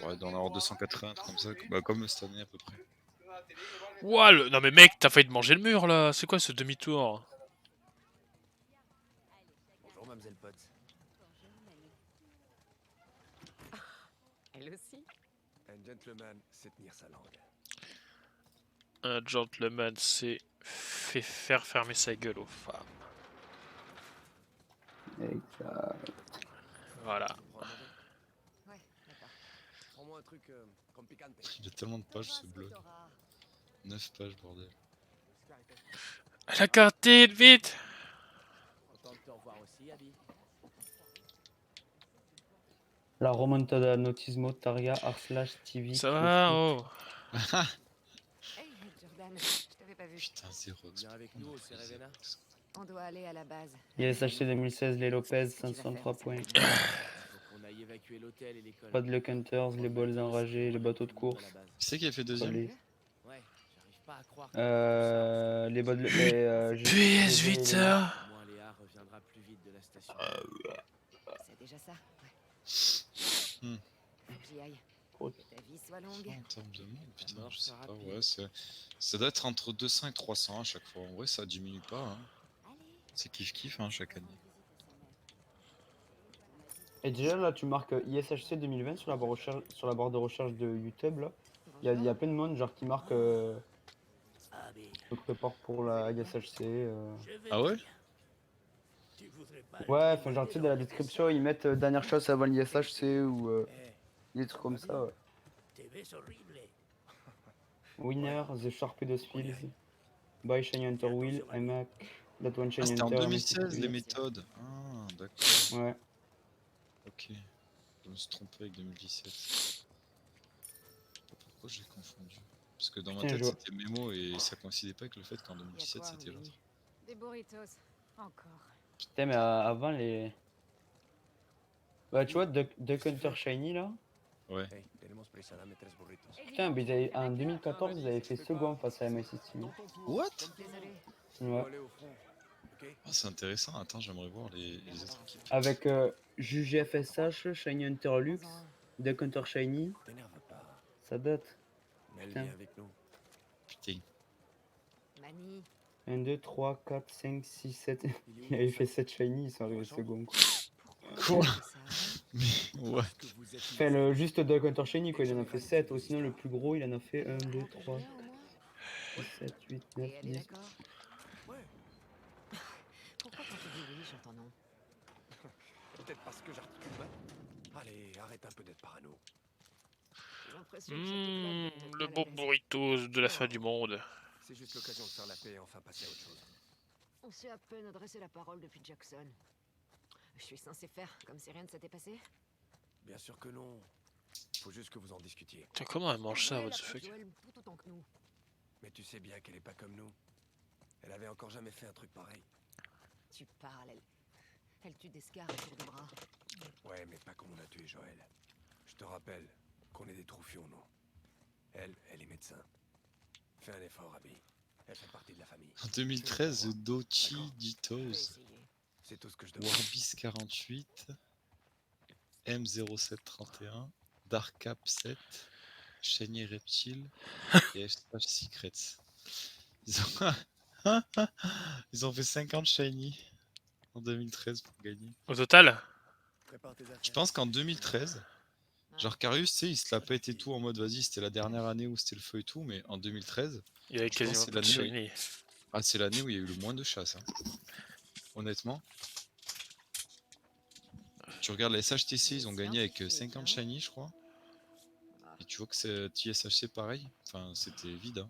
Ouais, dans l'ordre 280, un truc comme ça. Bah, comme cette année à peu près. Ouah, non mais mec, t'as failli te manger le mur là. C'est quoi ce demi-tour? Bonjour, mademoiselle Potts. Elle aussi. Un gentleman sait tenir sa langue. Un gentleman sait faire fermer sa gueule aux femmes. Exact. Voilà. Tu prends à manger? Ouais, d'accord. Prends-moi un truc comme picante. Il y a tellement de pages ce Embrasse, blog. Dora. 9 pages, bordel. La cantine, vite! Content de te revoir aussi, Abby. La remontada Nautismo Taria Arslash TV. Ça va, oh? Hey, Jordan, je t'avais pas vu. Putain, Xerox. Viens avec nous au Cerevena. On doit aller à la base. ISHC 2016, les Lopez, C'est ce que tu vas 503 faire, points. c'est Faut qu'on aille évacuer l'hôtel et l'école. Pas de Luck Hunters, les bols enragés, les bateaux de course. Qui c'est qui a fait deuxième? Allez. Ouais, j'arrive pas à croire. que Les bols... PS Vita! Au moins Léa reviendra plus vite de la station. C'est déjà ça. Ouais. Hmm. Faut que j'y aille. Oh. Que ta vie soit longue. En termes de monde, putain, mort je sais sera pas, rapide. ouais, ça doit être entre 200 et 300 à chaque fois. En vrai, ça diminue pas, hein. C'est kiff kiff, hein, chaque année. Et déjà là tu marques ISHC 2020 sur la barre de recherche de YouTube là. Il y a plein de monde genre qui marque se prépare pour la ISHC. Ah ouais? Ouais, enfin genre tu sais dans la description ils mettent dernière chasse avant l'ISHC ou des trucs comme ça. Ouais. Winner, The Sharpedos Fields, By Shiny Hunter Wheel, Mac, That One Ah, Shiny c'était en Hunter. 2016 les méthodes. Ah, d'accord. Ouais. Ok. Je me suis trompé avec 2017. Je sais pas pourquoi j'ai confondu. Parce que dans ma Putain, tête je vois. c'était mémo et ça coïncidait pas avec le fait qu'en Y a 2017 quoi, c'était Winnie? l'autre. Des burritos. Encore. Putain mais avant les... Bah tu vois Duck Hunter Shiny là. Ouais. Hey, tenemos prisa, dame 3 burritos. Putain mais en 2014 ils avaient fait second face à MSI Team. What? Désolé. Ouais. Faut aller au front, ok? Ah, c'est intéressant. Attends, j'aimerais voir les autres équipes. Avec Juge FSH, Shiny Hunter Lux, Duck Hunter Shiny, T'énerve pas. ça date. Mel Putain. vient avec nous. Putain. Mani. 1, 2, 3, 4, 5, 6, 7. Il avait fait 7 Shiny, ils sont arrivés second. Quoi. Pourquoi tu fais ça? Mais ouais. Que vous êtes Enfin, juste Duck Hunter Shiny, quoi, il en a fait 7. Ou sinon, le plus gros, il en a fait 1, 2, 3, Rien au moins? 6, 7, 8, Et 9, elle est 10. d'accord? Ouais, Pourquoi quand tu dis oui, j'entends non? peut-être parce que j'articule mal. Allez, arrête un peu d'être parano. J'ai l'impression que ça te plaît, Le pas beau la baisse. burritos de la fin du monde. C'est juste l'occasion de faire la paix et enfin passer à autre chose. On s'est à peine adressé la parole depuis Jackson. Je suis censé faire comme si rien ne s'était passé? Bien sûr que non. Faut juste que vous en discutiez. Putain, comment elle mange ça, Ouais, what la the fuck? petite Joël tout autant que nous. Mais tu sais bien qu'elle est pas comme nous. Elle avait encore jamais fait un truc pareil. Tu parles, elle tue des scars à tour de bras. Ouais, mais pas comme on a tué Joël. Je te rappelle qu'on est des troufions, nous. Elle est médecin. Fais un effort, Abby. Elle fait partie de la famille. En 2013, Dochi Je vais Ditos, essayer. C'est tout ce que je demande. Warbis 48, M0731, Darkap 7, Shiny Reptile et FH Secrets. Ils ont... Ils ont fait 50 Shiny en 2013 pour gagner. Au total? Prépare tes affaires. Je pense qu'en 2013, genre Carius, tu sais, il se la pète et tout en mode vas-y, c'était la dernière année où c'était le feu et tout, mais en 2013, Il y avait je pense quasiment que pas de c'est l'année shiny. ah, c'est l'année où il y a eu le moins de chasse. Hein. Honnêtement. Tu regardes la SHTC, ils ont gagné avec 50 shiny, je crois. Et tu vois que c'est TSHC pareil. Enfin, c'était vide. Hein.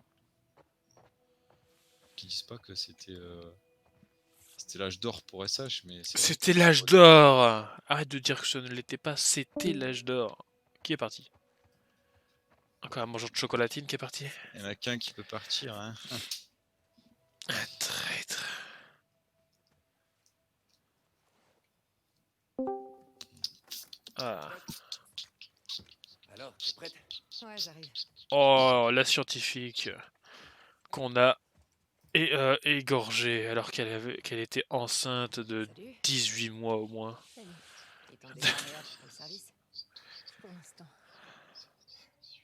Qu'ils disent pas que c'était C'était l'âge d'or pour SH, mais c'est vrai C'était que- l'âge d'or. Arrête de dire que ce ne l'était pas, c'était l'âge d'or. Qui est parti? Encore un mangeur de chocolatine qui est parti. Il y en a qu'un qui peut partir, hein. Un traître. Ah. Alors, t'es prête? Ouais, j'arrive. Oh, la scientifique qu'on a égorgée alors qu'elle était enceinte de Salut. 18 mois au moins. Salut. Ils t'ont déclaré apte pour le service? Pour l'instant.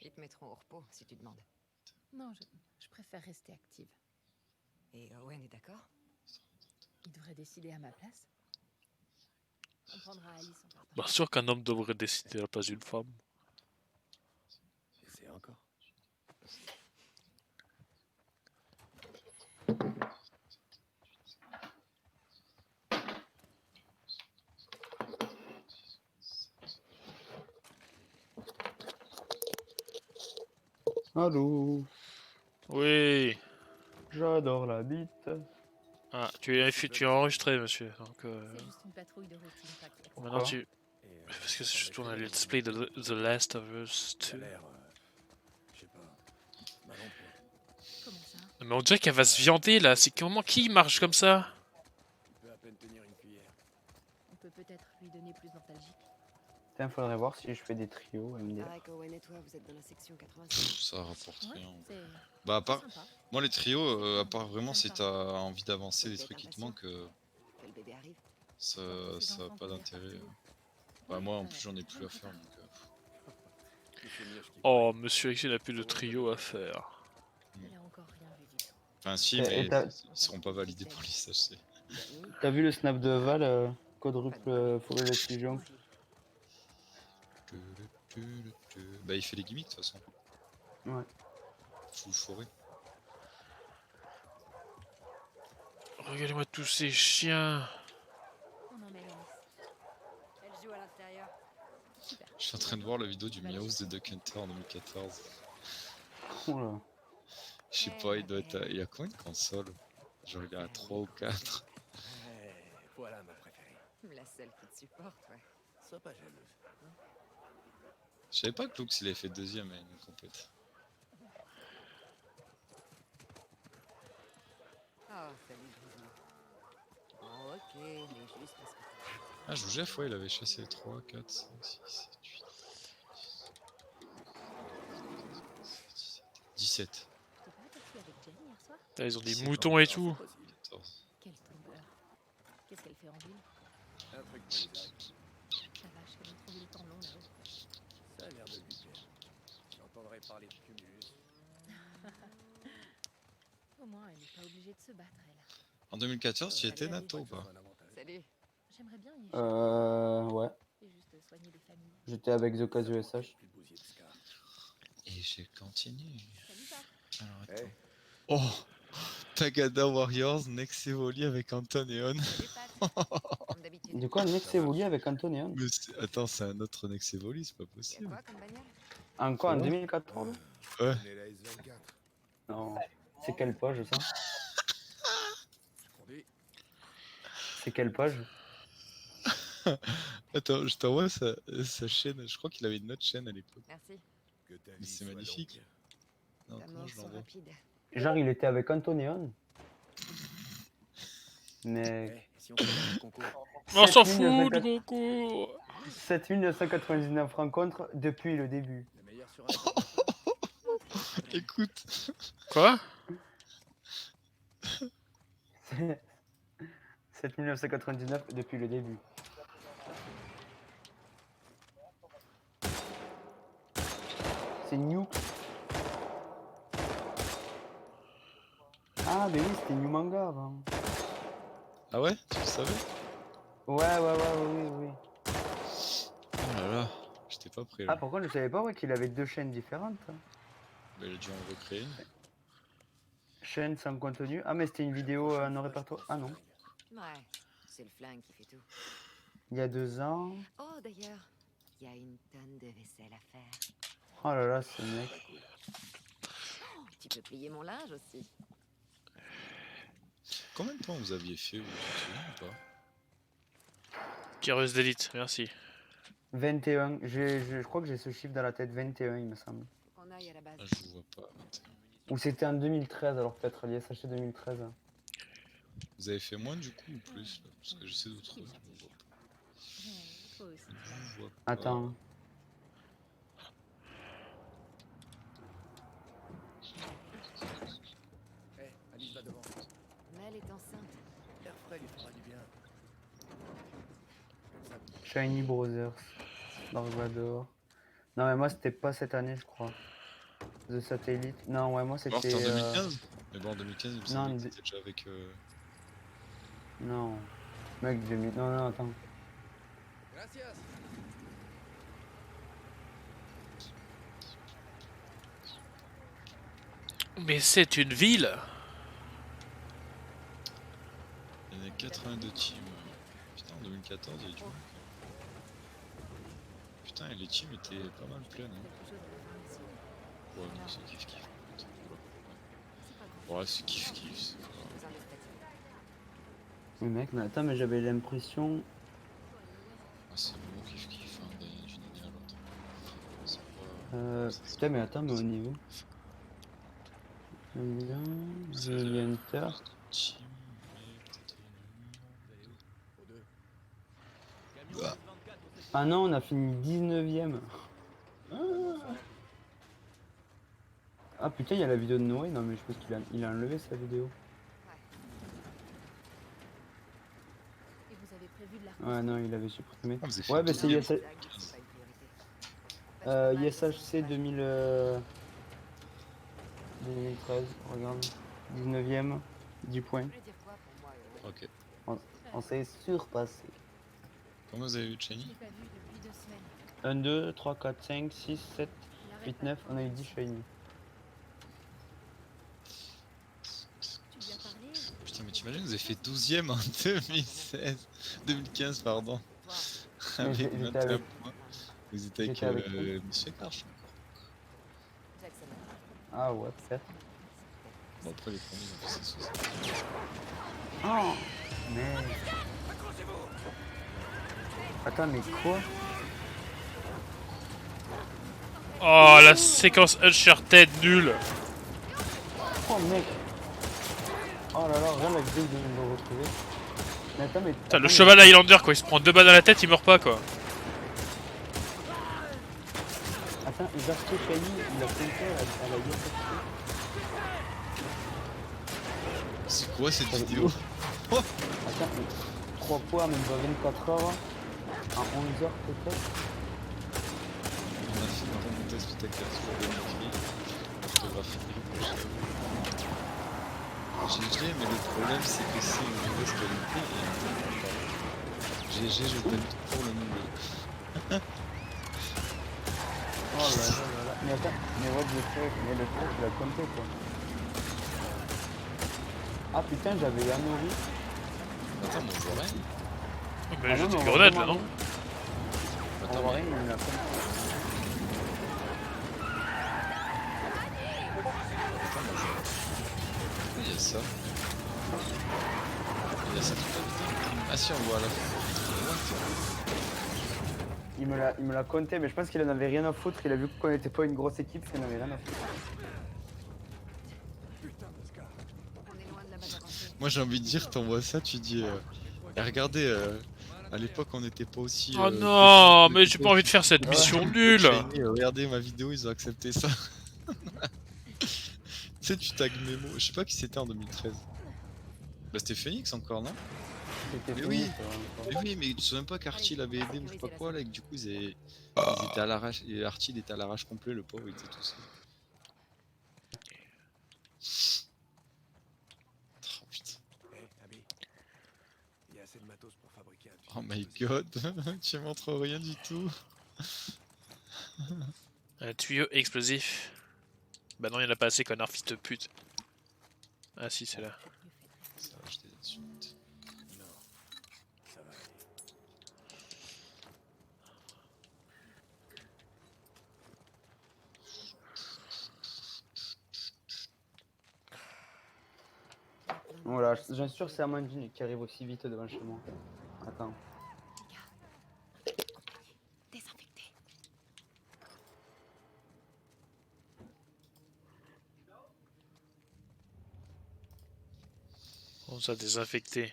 Ils te mettront au repos si tu demandes. Non, je préfère rester active. Et Owen est d'accord? Il devrait décider à ma place. On prendra Alice en partant. Bien sûr qu'un homme devrait décider à la place d'une femme. Essaie encore. Allô, Oui. j'adore la bite. Ah, tu es enregistré, monsieur. Donc, C'est juste une patrouille de routine, t'inquiète. maintenant Pourquoi tu. Et, Parce que en je tourne un effet, let's play de The Last of Us ça a 2. l'air, je sais pas, mal en point. Comment ça? Mais on dirait qu'elle va se viander là. C'est comment qui marche comme ça? Il peut à peine tenir une cuillère. On peut peut-être lui donner plus d'antalgique. Tiens, faudrait voir si je fais des trios Il MDR. paraît qu'Owen et toi, vous êtes dans la section 86. Pff, ça rapporte Ouais, rien. c'est Bah, à part, sympa. moi, les trios, à part vraiment si t'as envie d'avancer les Peut-être trucs qui te impatient. manquent, Que le bébé arrive. ça Ces ça a enfants pas qui viennent d'intérêt. partout. Bah, moi, en Ouais, plus, j'en ai plus à ouais, faire, c'est donc... C'est mieux, je kiffe. Oh, monsieur X n'a plus de trio à faire. Il a encore rien vu du tout. Enfin, si, Et mais t'as- ils seront pas validés pour l'ISHC. T'as vu le snap de Val, quadruple forêt l'exclusion? Bah, il fait les gimmicks, de toute façon. Ouais. Full forêt. Regardez-moi tous ces chiens. On emmène Alice. Elle joue à l'intérieur. Super. Je suis en train de voir la vidéo du Meows de Duck Hunter en 2014. Oh là. Je sais pas, il doit être à... Il y a combien de consoles? Genre, il est à 3 ou 4. Ouais, voilà ma préférée. La seule qui te supporte, ouais. Sois pas jalouse. Je savais pas que Lux il avait fait deuxième à une compète. Oh, salut, Grisou. Bon, ok, mais juste parce que... Ah, je vous Jeff, ouais, il avait chassé 3, 4, 5, 6, 7, 8, 17. T'es pas attaqué avec Jenny hier soir? Là, ils ont des C'est moutons et tout. 14. Quel tombeur. Qu'est-ce qu'elle fait en ville? Un truc pour les âges. La vache, elle a trouvé le temps long là-haut. Ça a l'air de lui plaire. J'entendrai parler de Cumulus. Au moins, elle n'est pas obligée de se battre, elle. En 2014, tu étais Nato ou pas? Salut. J'aimerais bien y Ouais. et juste soigner des familles. J'étais avec The Casu SH. Plus de bousier de Scar. Et j'ai continué. Salut, Pap. Alors Eh, attends. Oh, Tagada Warriors, Next Evoli avec Anton et On. Salut, Pat. Comme d'habitude. De quoi, Nex Evoli avec Antonéon? Mais attends, c'est un autre Next Evoli, c'est pas Y'a possible. quoi comme bagnole? En quoi, en Ouais. 2014? Ouais. on est la S24. Non. C'est quelle page ça? Je conduis. C'est quelle page? Attends, je t'envoie sa chaîne. Je crois qu'il avait une autre chaîne à l'époque. Merci. Que ta Mais vie c'est soit magnifique. longue. Non, Ta comment mort je soit l'envoie? rapide. Genre, il était avec Antonéon. Mais. Eh, si on faisait un concours. On s'en fout 7904 du concours. 7999 rencontres depuis le début. Le meilleur sur Internet. Écoute, Quoi? 7999 depuis le début. C'est New. Ah, mais oui, c'était New Manga avant. ah ouais, tu le savais? Oui. Oh là là, j'étais pas prêt Ah, là. par contre, je savais pas qu'il avait deux chaînes différentes. Hein. Mais il a dû en recréer une. Chaîne sans contenu. Ah, mais c'était une vidéo non répertoire. Ah non. Ouais, c'est le flingue qui fait tout. Il y a 2 ans. Oh, d'ailleurs, il y a une tonne de vaisselle à faire. Oh là là, ce mec. Tu peux plier mon linge aussi. Combien de temps vous aviez fait, vous vous souvenez ou pas? Tireuse d'élite, merci. 21. Je crois que j'ai ce chiffre dans la tête. 21, il me semble. Faut qu'on aille à la base. Ah, je vous vois pas. 21 minutes. Ou c'était en 2013, alors peut-être l'ISHC 2013. Vous avez fait moins du coup ou plus là? Parce que j'essaie de trouver, je vous vois pas. Toi aussi. Je vous vois pas. Attends. Hé, Alice va devant. Mel est enceinte. L'air frais lui fera du bien. Comme ça, Shiny Brothers. Dark Vador. Non, mais moi, c'était pas cette année, je crois. The Satellite. Non, ouais, moi, Alors c'était en c'était. 2015? Mais bon, en 2015, il me semblait non, que c'était déjà avec. Non. Mec, 2000. Non, non, attends. Gracias. Mais c'est une ville. Il y en a 82 teams. Putain, en 2014, il y a du monde. Putain, et les teams étaient pas mal pleines. Hein. Quelque chose de pharmacie. Ouais, mais c'est kiff kiff. C'est pas grand. Ouais, c'est kiff kiff. C'est pas... Besoin de statut. Mais mec, mais attends, mais j'avais l'impression. Ah, c'est vraiment kiff kiff hein, d'une année à l'autre. C'est pas... Putain, mais attends, mais au niveau. The Enter. Team, mais peut-être une- Ah, Ah non, on a fini 19ème. Ah putain, il y a la vidéo de Noé. Non, mais je pense qu'il a enlevé sa vidéo. Et vous avez prévu de la Ouais, non, il avait supprimé. vous avez fait Ouais, une bah c'est deuxième. ISH... C'est pas une priorité. ISHC 2013, regarde. 19ème, 10 points. Je voulais dire quoi pour moi, Ok. On s'est surpassé. Comment vous avez vu Je Shiny? l'ai pas vue depuis 2 semaines. 1, 2, 3, 4, 5, 6, 7, Il arrête 8, pas de 9, on a eu prendre 10 des- shiny. Tu lui as parlé? Putain, mais t'imagines, vous avez fait 12ème en 2016. 2015, pardon. Mais Avec j'étais 21 avec- points. Vous étiez avec, j'étais avec qui Monsieur Karch. Jackson. Ah ouais, peut-être. Bon, après les premiers, ils ont fait 60. Oh mais... Attends, mais quoi? Oh, la séquence Uncharted nulle. Oh mec. Oh là là, regarde la vidéo de me retrouver. Mais attends, mais... Putain, le attends, cheval Highlander, quoi, il se prend 2 balles dans la tête, il meurt pas, quoi. Attends, Zarko Shiny, il a fait à la ISHC. C'est quoi cette Ça va vidéo? Attends, mais 3 points, même pas 24 heures. En 11 heures peut-être. On a fait une montée spectaculaire sur le magnifique. Orthographie GG, mais le problème c'est que c'est une mauvaise qualité et GG, je t'aime pour le nouveau. Oh là là là là. Mais attends, mais what the fuck, mais le truc il a compté quoi. Ah putain, j'avais Yanori. Attends, mais on voit rien. Mais Ah j'ai non, des mais on grenades, voit là, non? rien. On Attends, voit mais rien, mais il a compté. il y a ça. Il y a ça toute la vidéo. Ah si, on voit à la fin. Il me l'a compté, mais je pense qu'il en avait rien à foutre. Il a vu qu'on n'était pas une grosse équipe, qu'il en avait rien à foutre. On est loin de la base avancée. Moi j'ai envie de dire, t'envoies ça, tu dis... Eh, regardez, à l'époque on n'était pas aussi... Oh non, mais j'ai pas envie de faire cette Ouais. mission nulle. Shiny, regardez ma vidéo, ils ont accepté ça. Tu sais, tu tags Memo. Je sais pas qui c'était en 2013. Bah c'était Phoenix encore, non? C'était Mais fini, oui. ça. Mais oui, mais tu te souviens pas qu'Archie l'avait aidé ou je sais pas quoi là, et que du coup ils étaient à l'arrache, et Archie il était à l'arrache complet, le pauvre il était tout seul. Oh putain. Hé, Abby. Il y a assez de matos pour fabriquer un Oh fusil my explosif. god, tu montres rien du tout. Un tuyau explosif. Bah non, il y en a pas assez, connard, fils de pute. Ah si, c'est là. Ça va, je des insultes. Non, ça va aller. Voilà, j'en suis sûr que c'est Amandine qui arrive aussi vite devant chez moi. Attends. Désinfecté. On s'est désinfecté.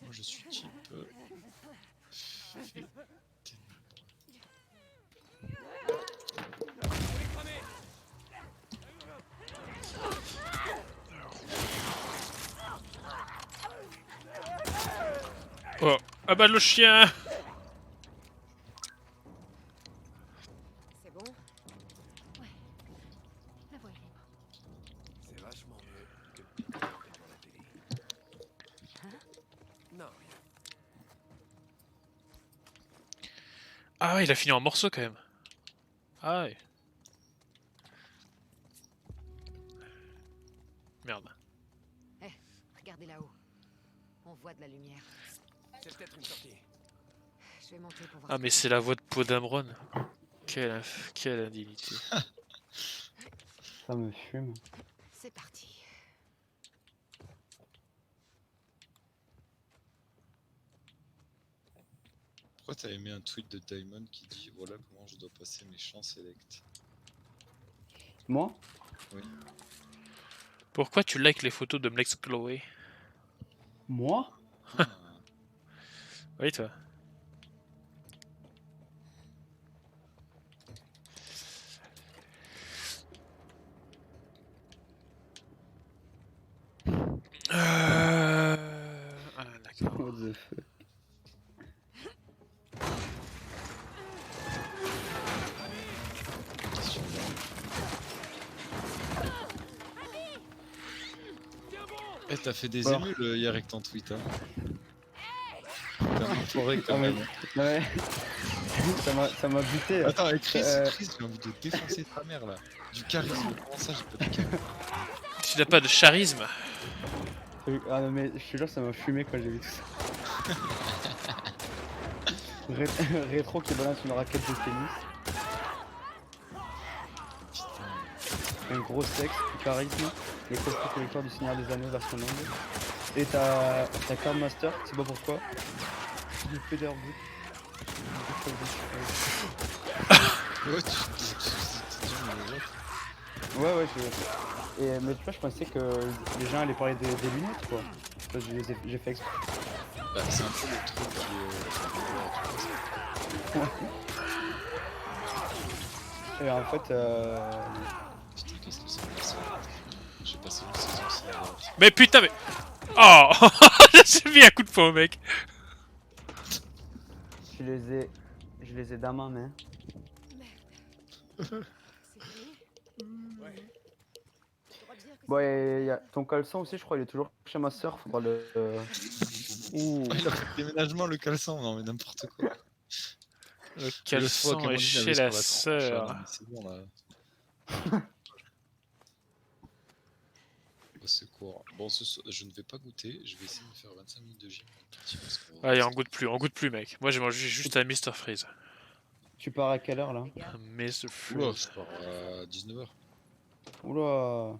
Moi je suis type. Oh, ah bah le chien. C'est bon? La voie est libre. C'est vachement mieux que le pic devant la télé. Non, rien. Ah ouais, il a fini en morceaux quand même. Ah ouais. Merde. Regardez là-haut. On voit de la lumière. C'est peut-être une sortie. Je vais monter pour voir. Ah mais c'est la voix de Podamron. Quelle indignité. Ça me fume. C'est parti. Pourquoi t'avais mis un tweet de Diamond qui dit voilà comment je dois passer mes champs select? Moi? Pourquoi tu likes les photos de Mlex Chloé? Moi? Ah, Oui toi. Ah d'accord. What the fuck? question. Eh, t'as fait des Bon. émules hier avec ton tweet, hein. T'es un enfoiré quand Ah, mais- même. Ouais. ça m'a buté. Attends, et Chris, Euh. Chris, j'ai envie de défoncer ta mère là. Du charisme, comment ça, j'ai pas de charisme? Tu n'as pas de charisme? Ah non mais je te jure ça m'a fumé quand j'ai vu tout ça. Rétro qui balance une raquette de tennis. Un gros sexe, du charisme, les costumes collecteurs du Seigneur des Anneaux version longue. Et t'as Card Master, je sais pas pourquoi. Du Featherboot. Ouais, tu Ouais, mais tu vois, je pensais que les gens allaient parler des lunettes quoi. Ça, j'ai fait exprès. Bah, c'est un peu le truc qui est. Et en fait, Putain, qu'est-ce que c'est que ça? J'ai passé une saison sans avoir. Mais putain mais... Oh. J'ai mis un coup de poing au mec. je les ai dans ma main. C'est fini? Ouais. Je dois dire que Bon, et y a ton caleçon aussi, je crois, il est toujours chez ma soeur. Faudra le. Ouh. Il a fait le déménagement, le caleçon, non mais n'importe quoi. Le Le foie caleçon est qu'Amandine chez avait la sur tronche, sœur. non, mais c'est bon là. Au secours. Bon, je ne vais pas goûter, je vais essayer de me faire 25 minutes de gym. Parce qu'on va Allez, voir on goûte plus mec. Moi j'ai mangé juste un Mr Freeze. Tu pars à quelle heure là? les gars, Un Mr ça. Oula, Freeze. je pars à 19h. Oula.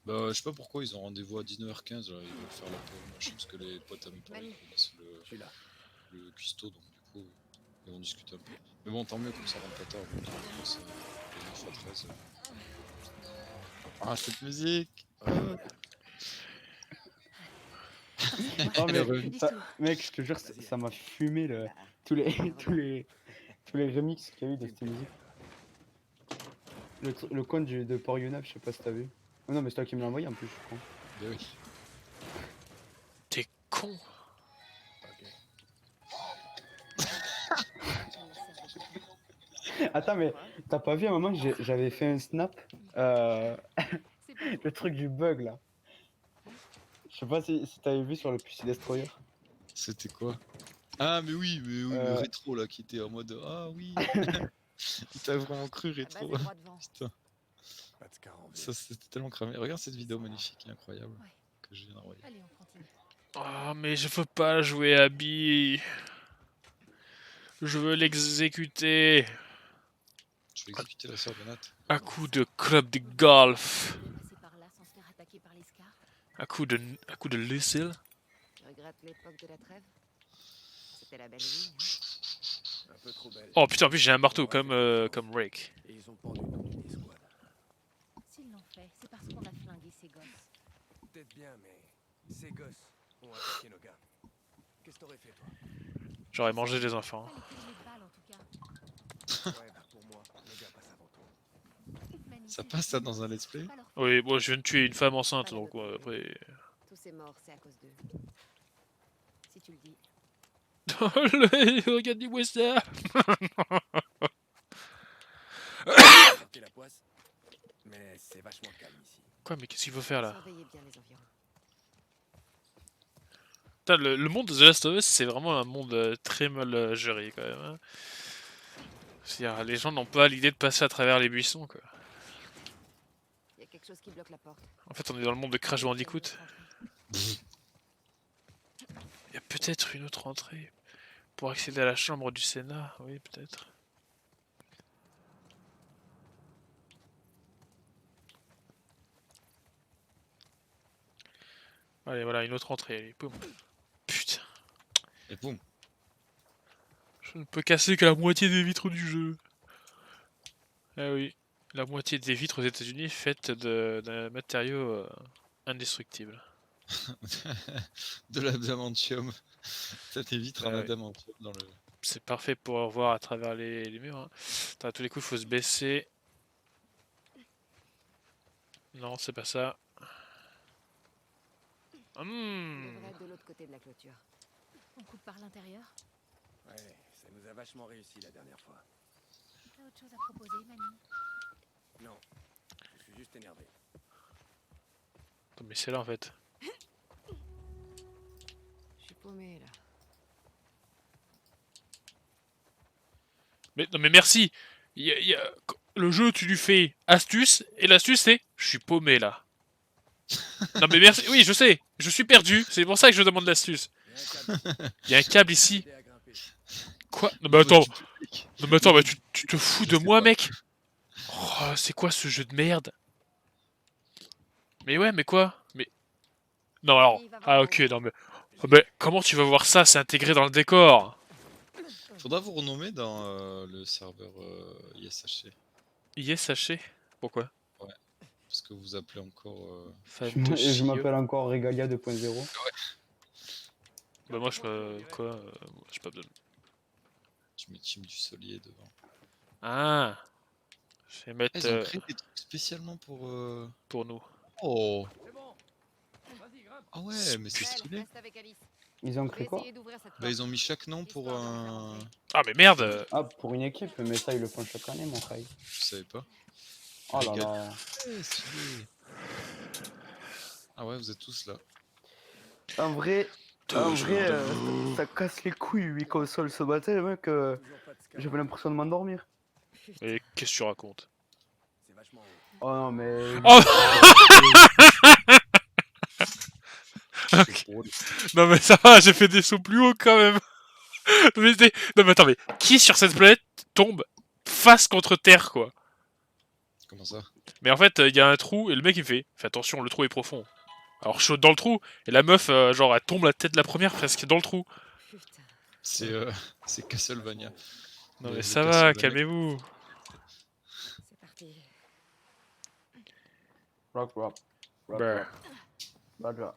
Bah, je sais pas pourquoi ils ont rendez-vous à 19h15, là, ils veulent faire la pause, machin, parce que les potes à mes parents Manu. connaissent Je suis là. le cuistot, donc du coup, ils vont discuter un peu. Mais bon, tant mieux, comme ça rentre pas tard, donc on commence à 9h13. Ah, cette musique! Non, Elle est revenue. mec, je te jure, ça m'a fumé tous les remixes qu'il y a eu de cette musique. Le compte de Port Youneuf, je sais pas si t'as vu. Oh non, mais c'est toi qui me l'as envoyé en plus, je crois. Mais oui. T'es con. Attends, mais t'as pas vu à un moment, j'avais fait un snap, C'est pas le truc du bug là. Je sais pas si t'avais vu sur le PC Destroyer. C'était quoi? Ah, mais oui, le Euh. rétro là qui était en mode ah oui! T'as vraiment cru la base rétro? est droit devant. Putain, Pas de car en ville. ça c'était tellement cramé. Regarde cette vidéo magnifique et incroyable. Ouais. que je viens d'envoyer. Allez, on continue. Oh, mais je veux pas jouer à Abby. Je veux l'exécuter Je vais exécuter la sœur de Nat. à coup de club de golf. Passer par là sans se faire attaquer par les scars. À coup de Lucille. Tu regrettes l'époque de la trêve? C'était la belle vie, hein? Un peu trop belle. Oh putain, en plus j'ai un marteau comme Rick. Et ils ont pendu toute une escouade. S'ils l'ont fait, c'est parce qu'on a flingué ces gosses. Peut-être bien, mais ces gosses ont attaqué nos gars. Qu'est-ce que t'aurais fait, toi? J'aurais mangé des enfants. Fallait tirer les balles en tout cas. Ouais, bah pour moi, nos gars passent avant tout. Mani, Ça c'est passe ça fini. dans un let's play? Pas leur faute. Oui, moi je viens de tuer une femme enceinte, donc après... Tous ces morts, c'est à cause d'eux. Si tu le dis. Regardez-moi ça. Sortez la poisse. Mais c'est vachement calme ici. Quoi, mais qu'est-ce qu'il faut faire là? Surveillez bien les environs. Putain, le monde de The Last of Us, c'est vraiment un monde très mal géré quand même. Hein. C'est-à-dire, les gens n'ont pas l'idée de passer à travers les buissons, quoi. Il y a quelque chose qui bloque la porte. En fait, on est dans le monde de Crash Bandicoot. Il y a peut-être une autre entrée. Pour accéder à la chambre du Sénat, oui, peut-être. Allez, voilà, une autre entrée, allez, boum. Putain, Et boum. je ne peux casser que la moitié des vitres du jeu. Ah oui, la moitié des vitres aux États-Unis faites d'un matériau indestructible. De l'adamantium. T'as des vitres en Ah ouais. adamantium dans le... C'est parfait pour voir à travers les murs. Hein. Attends, à tous les coups, il faut se baisser. Non, c'est pas ça. On Hmm. devrait être de l'autre côté de la clôture. On coupe par l'intérieur. Ouais, ça nous a vachement réussi la dernière fois. T'as autre chose à proposer, Mani? Non, je suis juste énervé. Attends, mais c'est là en fait. Je suis paumé là. Mais non, mais merci. Le jeu, tu lui fais astuce et l'astuce c'est je suis paumé là. Non mais merci. Oui, je sais. Je suis perdu. C'est pour ça que je demande l'astuce. Il y a un câble ici. T'es à grimper. Quoi? Non mais attends. Tu t'expliques. Non mais attends, mais tu te fous Je de sais moi, pas. mec? Oh, c'est quoi ce jeu de merde? Mais ouais, mais quoi? Mais non alors. Ah ok, non mais. Oh, mais comment tu vas voir ça? C'est intégré dans le décor. Faudra vous renommer dans le serveur ISHC. ISHC? Pourquoi? Parce que vous appelez encore... Fan Je de Chio. m'appelle encore Regalia 2.0. Bah moi je me... Quoi? J'ai pas besoin. Tu mets Team du Solier devant. Ah. Je vais Ah, mettre ils ont créé des trucs spécialement pour nous. Oh. C'est bon. Vas-y, grimpe. Ah ouais, mais c'est Belle, stylé. reste avec Alice. Ils ont Je vais créé quoi? essayer d'ouvrir cette porte. Bah ils ont mis chaque nom pour Histoire de nous faire un... entrer. Ah mais merde. Ah, pour une équipe, mais ça, ils le font chaque année, mon frère. Je savais pas. Oh là Regarde. là. Ouais, stylé. Ah ouais, vous êtes tous là. En vrai, ça casse les couilles, 8 consoles ce matin, mec. Toujours pas de scar. J'avais l'impression de m'endormir. Et qu'est-ce que tu racontes? C'est vachement haut. Oh non, mais. Oh Ok. Non mais ça va, j'ai fait des sauts plus hauts quand même. Non mais attends, mais qui sur cette planète tombe face contre terre quoi? Comment ça? Mais en fait, il y a un trou et le mec il fait attention, le trou est profond. Alors je saute dans le trou et la meuf, genre elle tombe la tête de la première presque dans le trou. Putain. C'est Castlevania. Non Le- mais le ça va, Castlevania. calmez-vous. C'est parti. Rock, rock. Rock, Brr. rock. Roger.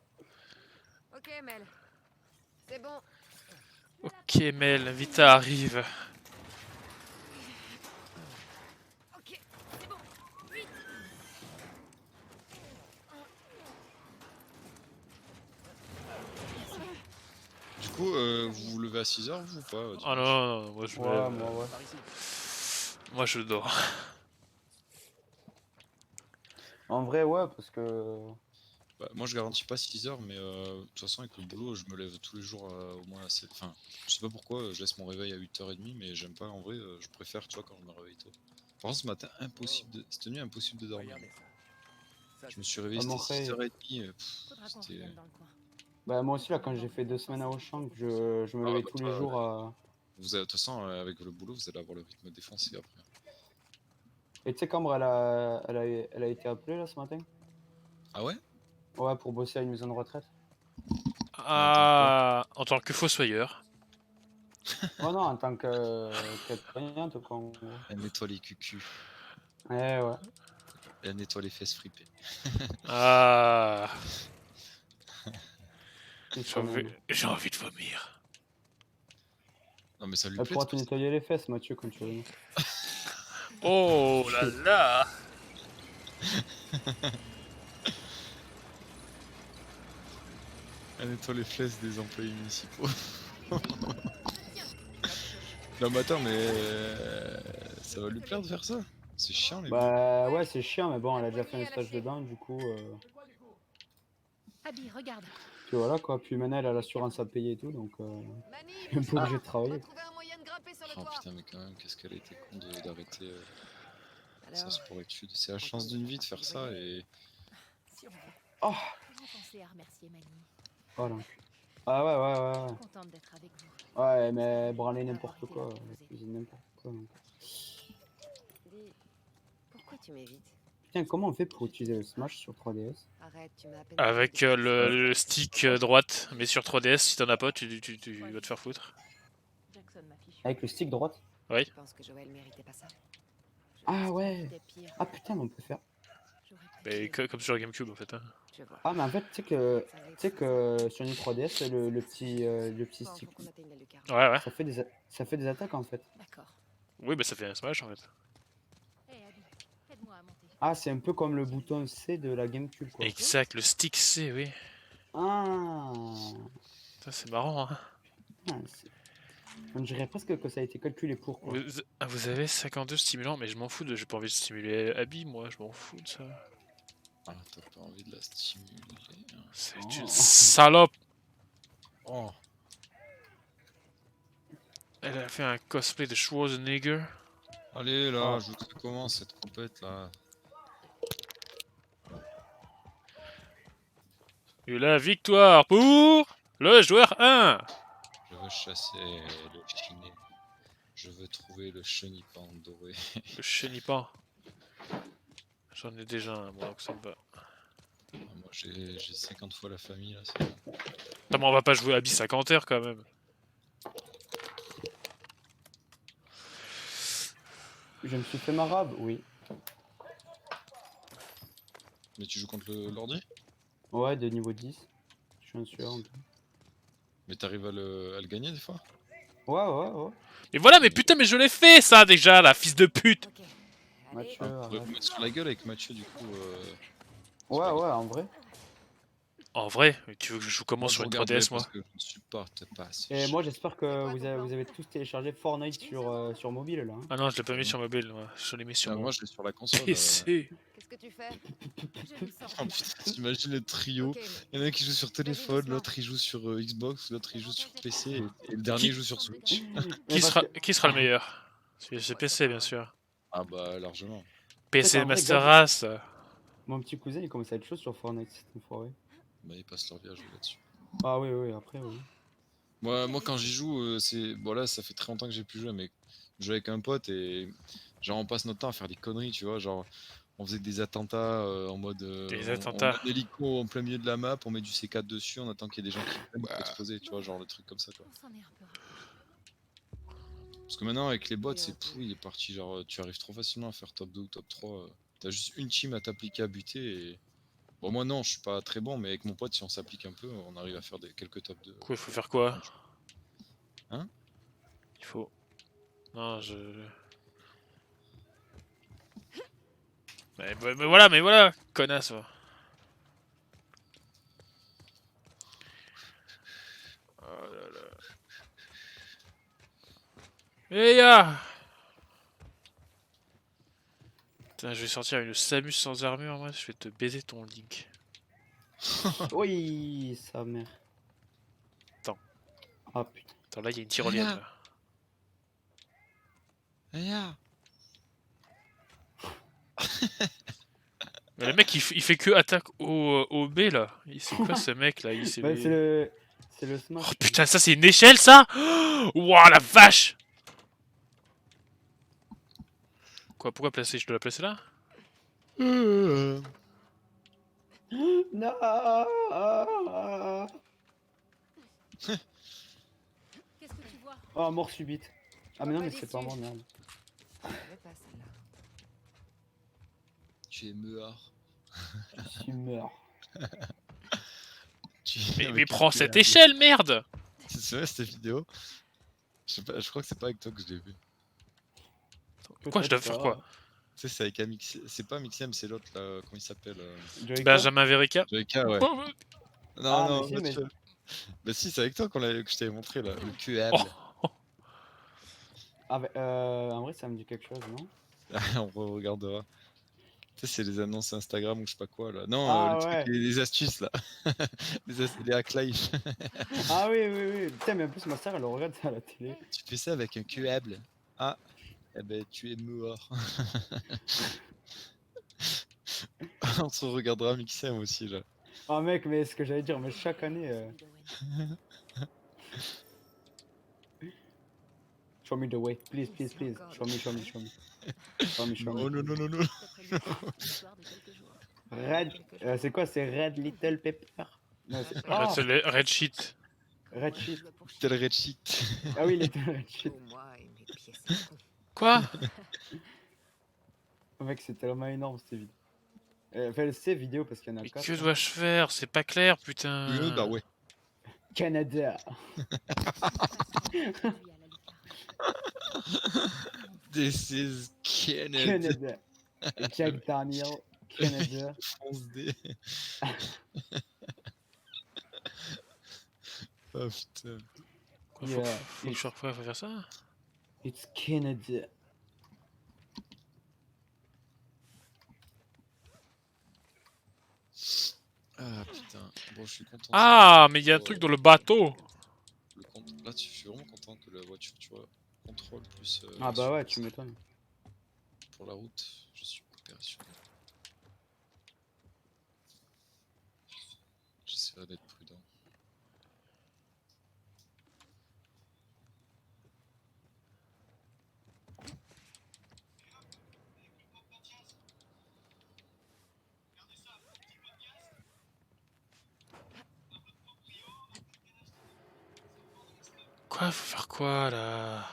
Ok, Mel. C'est bon. Ok Mel, Vita arrive. Ok, c'est bon. Vite. Du coup, vous vous levez à 6h vous ou pas? Oh non, non, non, moi je Ouais, me- moi, ouais. Par ici. moi je dors. En vrai, ouais, parce que. Bah, moi je garantis pas 6h, mais de toute façon avec le boulot je me lève tous les jours au moins assez... Enfin, je sais pas pourquoi, je laisse mon réveil à 8h30, mais j'aime pas, en vrai, je préfère, tu vois, quand je me réveille tôt. Par contre ce matin, impossible de... Cette nuit, impossible de dormir. Regardez ça. Je me suis réveillé, Ah, mon c'était frère. 6h30. Faudra qu'on C'était. revienne dans le coin. Bah, moi aussi, là, quand j'ai fait 2 semaines à Auchan, je me Ah, levais bah, tous les toi, jours à. vous avez, de toute façon, avec le boulot, vous allez avoir le rythme défoncé après. Et tu sais, Cambre, elle a été appelée là ce matin? Ah ouais? Ouais, pour bosser à une maison de retraite. Ah, en tant que fossoyeur. Ouais, non, en tant qu'aide-soignante, quoi, en gros. Elle nettoie les cucus. Ouais. Elle nettoie les fesses fripées. Ah, Plus quand même. j'ai envie de vomir. Non, mais ça lui Elle plaît. pourra te nettoyer les fesses, Mathieu, quand tu veux. Oh là là. Elle nettoie les fesses des employés municipaux. Non, mais attends, mais ça va lui plaire de faire ça? C'est chiant, les gars. Bah, ouais, c'est chiant, mais bon, elle a déjà fait un stage dedans, du coup. Abby, regarde. Puis voilà, quoi. Puis maintenant, elle a l'assurance à payer et tout, donc. Mani, Elle est pas obligée de on travailler. va trouver un moyen de grimper sur le Oh toit. putain, mais quand même, qu'est-ce qu'elle a été con d'arrêter sa Alors, sport-études. C'est la chance d'une vie de faire ça et. Si on veut. Oh, Comment penser à remercier Mani? oh là. Ah ouais. Contente d'être avec vous. Ouais, mais elle branlait n'importe quoi. Elle cuisine n'importe quoi. Donc. dis, pourquoi tu m'évites? Putain, comment on fait pour utiliser le Smash sur 3DS? Arrête, tu m'as à peine Avec dit que le stick droite, mais sur 3DS, si t'en as pas, tu vas te faire foutre. Jackson m'a fichu. Avec le stick droite? Oui. tu penses que Joël méritait pas ça? Ah ouais. C'était pire. Ah putain, mais on peut faire. J'aurais pu. Mais comme sur GameCube en fait. Hein. Je vois. Ah, mais en fait, tu sais que sur une 3DS, le petit Bon, stick, faut qu'on atteigne la lucarne. Ouais. ça fait des attaques en fait. D'accord. Oui, bah ça fait un Smash en fait. Hé Abby, aide-moi à monter. Ah, c'est un peu comme le bouton C de la GameCube, quoi. Exact, le stick C, oui. Ah, Ça, c'est marrant. Hein. ah, on dirait presque que ça a été calculé pour, quoi. Vous avez 52 stimulants, mais je m'en fous de. J'ai pas envie de stimuler Abby, moi, je m'en fous de ça. Ah, t'as pas envie de la stimuler. Hein. C'est Oh. une salope. Oh, Elle a fait un cosplay de Schwarzenegger. allez là, Ah. je sais comment cette compète là. Et la victoire pour le joueur 1. Je veux chasser le chiné. Je veux trouver le chenipan doré. Le chenipan. J'en ai déjà un, moi, donc ça me va. Ah, moi j'ai 50 fois la famille là. C'est bon. Non, mais on va pas jouer Abby 50 heures quand même. Je me suis fait marabe, oui. Mais tu joues contre l'ordi? Ouais, de niveau 10. Je suis un sueur un peu. Mais t'arrives à le gagner des fois? Ouais. Et voilà, mais putain, mais je l'ai fait ça déjà, la fils de pute. Ok. Allez, Mathieu, Ah, vous pourrez arrête. vous mettre sur la gueule avec Mathieu du coup. Ouais, en vrai. En vrai, tu veux que je joue comment Moi, je sur une regarderai 3DS, moi parce que je ne supporte pas ce Et shit. moi, j'espère que vous avez tous téléchargé Fortnite sur mobile, là. Hein. Ah non, je l'ai pas mis sur mobile, moi. Je l'ai mis sur Ah, mon moi je l'ai sur la console. PC. qu'est-ce que tu fais? Je lui sors. Oh putain, t'imagines le trio. Ok, Il y en a un qui joue sur téléphone, l'autre il joue sur Xbox, l'autre il joue sur PC et le dernier joue sur Switch. Qui parce sera, que- qui sera le meilleur? C'est PC, bien sûr. Ah bah largement. PC en vrai, Master Gab- Race. Mon petit cousin, il commence à être chaud sur Fortnite, cette enfoiré. Bah ils passent leur vie à jouer là-dessus. Ah oui, après, oui. Moi quand j'y joue, c'est. Bon là ça fait très longtemps que j'ai plus joué, mais je joue avec un pote et genre on passe notre temps à faire des conneries, tu vois, genre on faisait des attentats en mode Des on attentats. met un hélico en plein milieu de la map, on met du C4 dessus, on attend qu'il y ait des gens qui viennent pour exploser, tu vois, genre le truc comme ça quoi. On s'en est un peu rapproché. Parce que maintenant avec les bots c'est pourri, il est parti, genre tu arrives trop facilement à faire top 2 ou top 3. T'as juste une team à t'appliquer à buter et. Bon moi non, je suis pas très bon, mais avec mon pote si on s'applique un peu, on arrive à faire quelques top 2. Quoi, il faut faire quoi? Hein? Il faut... Non, je... mais voilà, connasse. Va. Oh là là. Eh ya! Putain, je vais sortir une Samus sans armure, moi, je vais te baiser ton Link. Oui, sa mère. Attends. Ah putain. Attends, là, il y a une tyrolienne, là. Mais le mec, il fait que attaque au B, là. C'est quoi ce mec, là? Bah, c'est le smash. Oh putain, ça c'est une échelle, ça? Wouah, la vache! Quoi, pourquoi placer? Je dois la placer là? Non. Qu'est-ce que tu vois? Oh, mort subite. Ah, mais non, Pas mais c'est pas déçu. mort, merde. Je savais pas celle-là. Tu es meurs. Tu meurs. Mais prends cette échelle, merde! C'est vrai cette vidéo? Je sais pas, je crois que c'est pas avec toi que je l'ai vu. Quoi, je dois faire quoi? Tu sais, c'est avec Amix... C'est pas Amixem, c'est l'autre là, comment il s'appelle Joyka Benjamin Verica? Joyka, ouais. Oh, Non, Ah, non, mais si, l'autre mais- seul. Bah si, c'est avec toi que je t'avais montré là, le QAB. oh. Ah, bah, en vrai, ça me dit quelque chose, non? On regardera. Tu sais, c'est les annonces Instagram ou je sais pas quoi là. Non, Ah, le truc, ouais. les astuces là. Les hack life. Ah, oui, oui, oui. Putain, mais en plus, ma soeur, elle le regarde ça à la télé. Tu fais ça avec un QAB. Ah, eh ben tu es mort. On se regardera Mixem aussi là. Ah, mec, mais ce que j'allais dire, mais chaque année. Show me the way. Please, please, please. Show me, show me, show me. Show me, show me. Oh non, non, non, non. D'après lui, c'est l'histoire de quelques jours. Red. C'est quoi? C'est Red Little Pepper? Non, c'est. Arrête, Oh, c'est le Red Sheet. Red Shit. Tel Red Sheet. Ah oui, Little Red Shit. Pour moi et mes pièces à con. Quoi? Oh, mec, c'est tellement énorme cette vidéo. Enfin, ces vidéos parce qu'il y en a Mais 4. que dois-je faire? C'est pas clair, putain. Bah ouais. Canada. Lui à la lucarne. This is Canada. Canada. Jack Daniel. Canada. France D. Oh putain. Quoi, Yeah, faut que je faut faire ça? It's Canada. Ah putain. Bon, je suis content. Ah, mais il y a un truc dans le bateau. Là, je suis vraiment content que la voiture, tu vois, contrôle plus. Ah bah ouais, tu m'étonnes. Pour la route, je suis opérationnel. J'essaierai d'être prudent. Quoi, faut faire quoi là?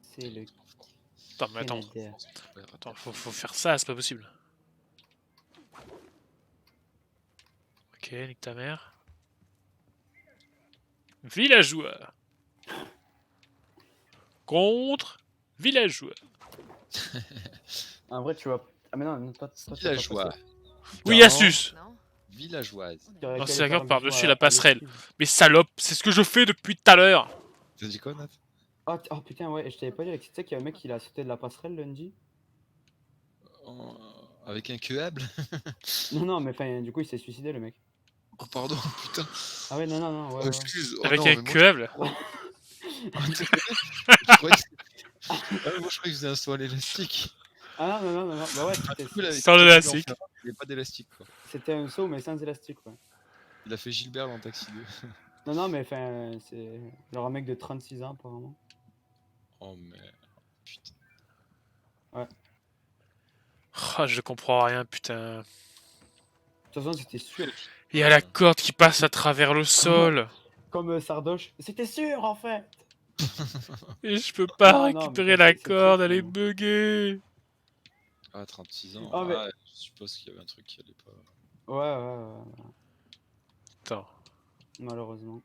C'est le Attends, mais attends. Canada. Attends, faut faire ça, c'est pas possible. Ok, nique ta mère. Villageois. Contre villageois. En vrai, tu vois. Ah mais non, toi, t'as pas Villageois. passé. Oui, Non. Asus. Non. Villageoise. Tu aurais Non, qu'à c'est aller d'accord faire par-dessus bisous la à passerelle. l'équipe. Mais salope, c'est ce que je fais depuis tout à l'heure. T'as dit quoi, Nat? Oh, oh putain, ouais, je t'avais pas dit, tu sais qu'il y a un mec qui a sauté de la passerelle lundi? Avec un queuable? Non, non, mais enfin, du coup, il s'est suicidé le mec. Oh pardon, putain. Ah ouais, non, non, non, ouais. Oh, ouais. excuse. Oh, Avec non, un mais moi, queuble. je croyais que moi, je croyais que c'était un saut à l'élastique. Ah non, non, non, non, bah ouais, Sans l'élastique. Il n'y a pas d'élastique, quoi. c'était un saut, mais sans élastique, ouais. Il a fait Gilbert dans Taxi 2. Non, non, mais enfin, c'est genre un mec de 36 ans, apparemment. Oh, mais. Putain. Oh, je comprends rien, putain. De toute façon, c'était sûr. Il y a la corde qui passe à travers le sol. Comme Sardoche. C'était sûr, en fait! Et je peux pas Non, non, récupérer mais la c'est corde, très elle est con. buggée. Ah, 36 ans. Ah, mais- Ah, je suppose qu'il y avait un truc qui allait pas. Ouais, ouais, ouais, Attends. malheureusement.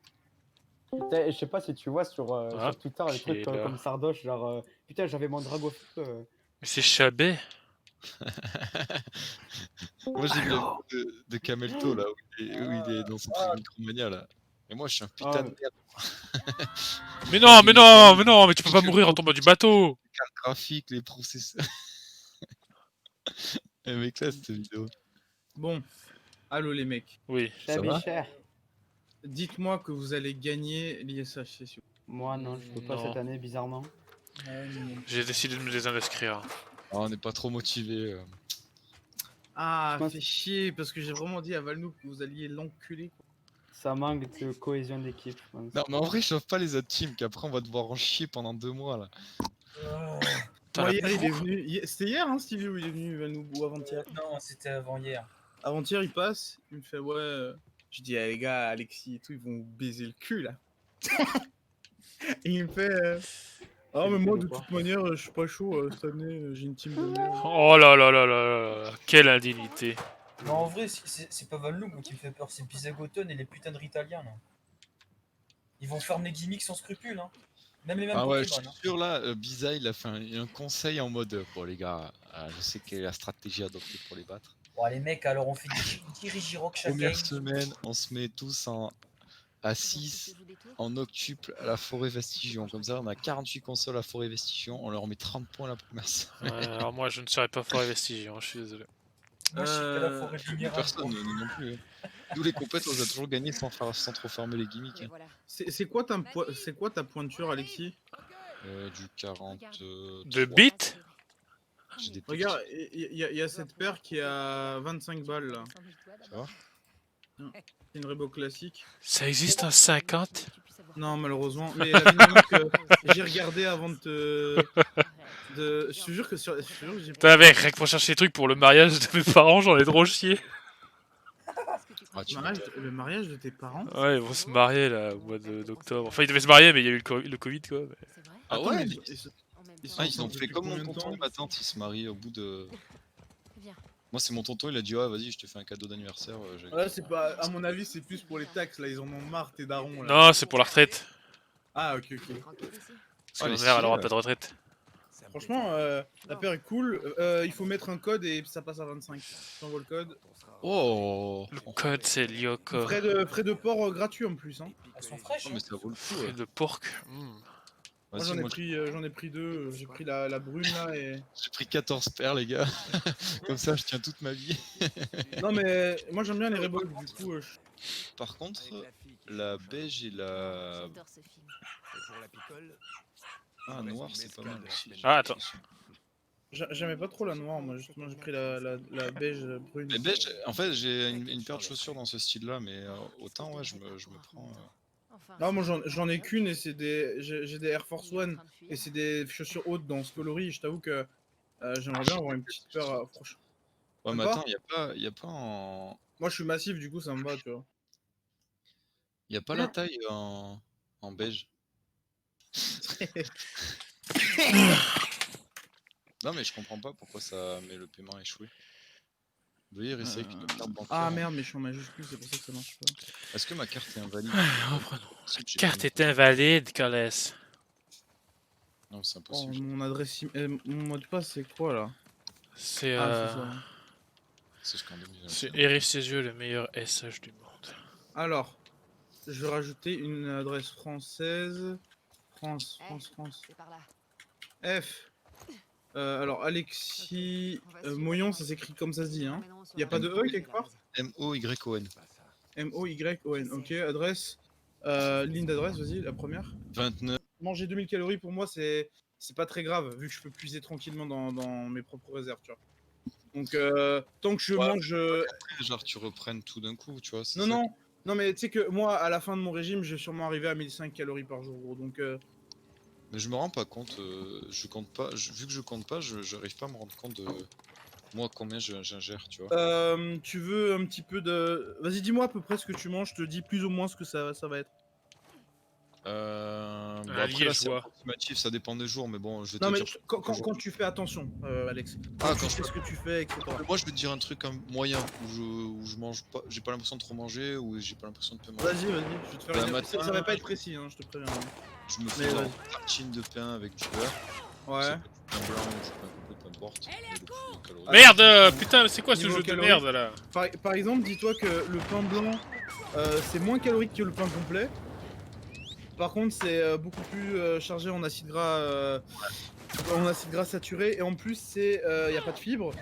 Putain, je sais pas si tu vois sur, Ah, sur Twitter les qui trucs est comme, là. comme Sardoche, genre putain, j'avais mon dragon feu. Mais c'est Chabet. Moi, j'ai vu la vidéo de Camelto, là, où il est dans son truc Micromania, là. Et moi, je suis un putain Ah, de merde. Mais non, mais non, mais non, mais tu peux pas mourir en tombant du bateau. Les cartes graphiques, les processeurs. Elle m'éclate cette vidéo. Bon, allô les mecs. Oui. Ça Salut, va cher. dites-moi que vous allez gagner l'ISHC. Moi, non, je peux pas Non. cette année, bizarrement. J'ai décidé de me désinscrire. Ah, on n'est pas trop motivé. Ah, Je pense- fait chier, parce que j'ai vraiment dit à Valnou que vous alliez l'enculer. Quoi. Ça manque de cohésion d'équipe, je pense. Non, mais en vrai, je sauve pas les autres teams, qu'après on va devoir en chier pendant 2 mois là. T'en Moi, as- hier, il est venu. C'était hier, hein, Stevie, où il est venu, Valnou, ou avant-hier. Non, c'était avant-hier. Avant-hier, il passe, il me fait ouais. Je dis, ah, les gars, Alexis et tout, ils vont vous baiser le cul là. Et il me fait. Ah, mais moi, de toute manière, je suis pas chaud cette année, j'ai une team de merde. Oh là là là là là là, quelle indignité. Mais en vrai, c'est pas Van qui me fait peur, c'est Bisagoton et les putains de Ritaliens là. Ils vont faire des gimmicks sans scrupule, hein. Même les mêmes Ah ouais, je Pokémon. suis sûr là, Biza il a fait un conseil en mode bon les gars, je sais quelle est la stratégie adoptée pour les battre. Bon, les mecs, alors on fait des Digirock chacun. Première semaine, on se met tous à 6 en octuple à la forêt Vestigion. Comme ça, on a 48 consoles à forêt Vestigion, on leur met 30 points la première semaine. Ouais, alors moi je ne serai pas fort Vestigion, je suis désolé. Moi, je suis qu'à la forêt de lumière. Personne non plus. Nous les compètes, on a toujours gagné sans trop farmer les gimmicks. Hein. C'est quoi ta pointure, Alexis? Du 40. De bits? J'ai des Regarde, il y a cette paire qui a 25 balles là. Ça va? C'est une Rebo classique. Ça existe en 50? Non, malheureusement. Mais la dynamique, j'ai regardé avant de te. Je te jure que sur. J'ai Putain mec, rien que pour chercher des trucs pour le mariage de mes parents, j'en ai trop chié. Ah, le mariage de tes parents? Ouais, ils vont se marier là au mois d'octobre. Enfin, ils devaient se marier, mais il y a eu le Covid quoi. Mais... Ah Attends, ouais, mais ils ont fait comme mon tonton et ma tante, ils se marient au bout de. Moi, c'est mon tonton, il a dit ouais, vas-y, je te fais un cadeau d'anniversaire. Ouais, c'est pas. À mon avis, c'est plus pour les taxes là, ils en ont marre, tes darons là. Non, c'est pour la retraite. Ah, ok, ok. Parce que ma mère, elle aura pas de retraite. Franchement, la paire est cool. Il faut mettre un code et ça passe à 25. J'envoie le code. Oh, le code c'est Lyoko. Frais de port gratuits en plus. Hein. Elles sont fraîches. Oh, mais ça vaut le coup. Frais de porc. Moi j'en ai pris deux. J'ai pris la brune là et. J'ai pris 14 paires, les gars. Comme ça, je tiens toute ma vie. Non, mais moi j'aime bien les Rebolk du coup. Par contre, la beige et la. Ah, noir, c'est pas mal aussi. Ah, attends. J'aimais pas trop la noire, moi justement j'ai pris la beige brune. Les beige, en fait, j'ai une paire de chaussures dans ce style-là, mais autant, ouais, je me prends. Non, moi j'en ai qu'une et c'est j'ai des Air Force One et c'est des chaussures hautes dans ce coloris. Je t'avoue que j'aimerais bien avoir une petite paire proche. Ouais, mais attends, y a pas en. Moi je suis massif, du coup ça me va, tu vois. Y a pas la taille en beige. Non, mais je comprends pas pourquoi ça met le paiement échoué. Veuillez réessayer avec une carte bancaire. Ah merde, mais je suis en majuscule, c'est pour ça que ça marche pas. Est-ce que ma carte est invalide? Reprenons. La carte est invalide, Calès. Non, c'est Oh, impossible. mon adresse mon mot de passe c'est quoi là? C'est C'est scandaleux. c'est Eric Césio, le meilleur SH du monde. Alors, je vais rajouter une adresse française. France. F. Alors, Alexis Moyon, ça s'écrit comme ça se dit, hein. Y a pas de E quelque part? M-O-Y-O-N. M-O-Y-O-N, ok. Adresse. Ligne d'adresse, vas-y, la première. 29. Manger 2000 calories pour moi, c'est pas très grave, vu que je peux puiser tranquillement dans mes propres réserves, tu vois. Donc, tant que je mange. Après, genre, tu reprennes tout d'un coup, tu vois. Non, mais tu sais que moi, à la fin de mon régime, je vais sûrement arriver à 1500 calories par jour, gros. Donc. Mais je me rends pas compte, je compte pas, vu que je compte pas, j'arrive pas à me rendre compte de moi combien j'ingère, tu vois. Tu veux un petit peu de. Vas-y, dis-moi à peu près ce que tu manges, je te dis plus ou moins ce que ça va être. Bon, après là c'est approximatif, ça dépend des jours, mais bon, je vais te dire. Quand tu fais attention, Alex. Quand tu sais ce que tu fais, etc. Moi je vais te dire un truc moyen où je mange pas, j'ai pas l'impression de trop manger, ou j'ai pas l'impression de peu manger. Vas-y, je vais te faire une ça va pas être précis, hein, je te préviens. Je me fais une tartine de pain avec du beurre. Ouais. Pain blanc ou du pain complet, peu importe. Merde, putain, mais c'est quoi ce jeu de merde là? Par exemple, dis-toi que le pain blanc, c'est moins calorique que le pain complet. Par contre, c'est beaucoup plus chargé en acides gras, saturés, et en plus, il n'y a pas de fibres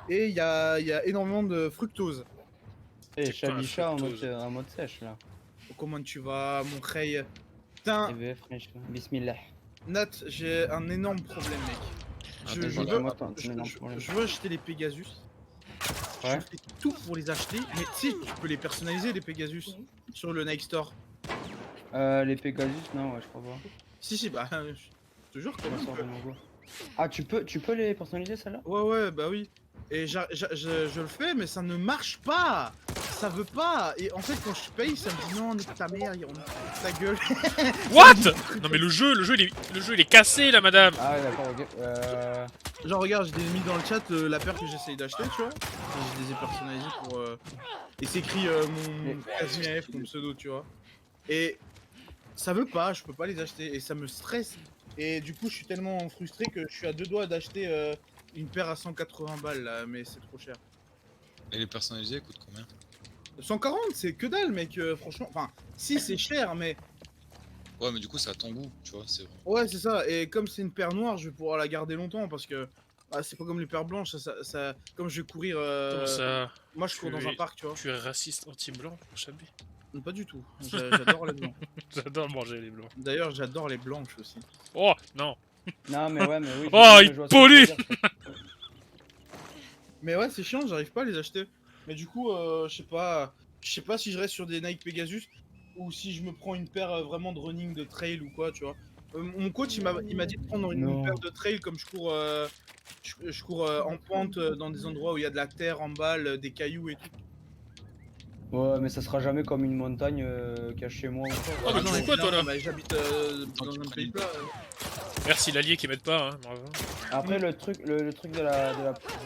et il y a énormément de fructose. Et Chabicha en mode sèche là. comment tu vas, mon Rey? Putain, Bismillah. Nat, j'ai un énorme problème, mec. Je veux acheter les Pegasus. Ouais. Je fais tout pour les acheter, mais tu sais, tu peux les personnaliser, les Pegasus, sur le Nike Store. Les Pegasus, non, ouais, je crois pas. Si, bah, je te jure, quand même. Ah, tu peux les personnaliser, celle-là? Ouais, bah oui. Et je le fais, mais ça ne marche pas. Ça veut pas. Et en fait, quand je paye, ça me dit non, nique ta mère, ta gueule. What? Non mais le jeu il est cassé là, madame. Ah ouais, d'accord, ok. Genre, regarde, j'ai mis dans le chat la paire que j'essaye d'acheter, tu vois. Je les ai personnalisés pour. Et c'est écrit mon Casimir F comme pseudo, tu vois. Et ça veut pas, je peux pas les acheter. Et ça me stresse. Et du coup, je suis tellement frustré que je suis à deux doigts d'acheter une paire à 180 balles là, mais c'est trop cher. Et les personnalisés, elles coûtent combien? 140, c'est que dalle, mec, franchement. Enfin, si, c'est cher, mais. Ouais, mais du coup, c'est à ton goût, tu vois. C'est vrai. Ouais, c'est ça. Et comme c'est une paire noire, je vais pouvoir la garder longtemps parce que. Ah, c'est pas comme les paires blanches, comme je vais courir. Comment ça? Moi, je cours dans un parc, tu vois. Tu es raciste anti-blanc, Chabé? Non, pas du tout. J'adore les blancs. J'adore manger les blancs. D'ailleurs, j'adore les blanches aussi. Oh, non. Non, mais ouais, mais oui. Oh, il pollue. Mais ouais, c'est chiant, j'arrive pas à les acheter. Mais du coup, je sais pas si je reste sur des Nike Pegasus ou si je me prends une paire vraiment de running de trail ou quoi, tu vois. Mon coach, il m'a dit de prendre une paire de trail comme je cours, je cours en pente dans des endroits où il y a de la terre en balle, des cailloux et tout. Ouais, mais ça sera jamais comme une montagne qu'il y a chez moi. Oh, mais tu fais quoi toi là? Bah, j'habite dans un pays plat. Merci l'allié qui m'aide pas, hein, bravo. Après, le truc du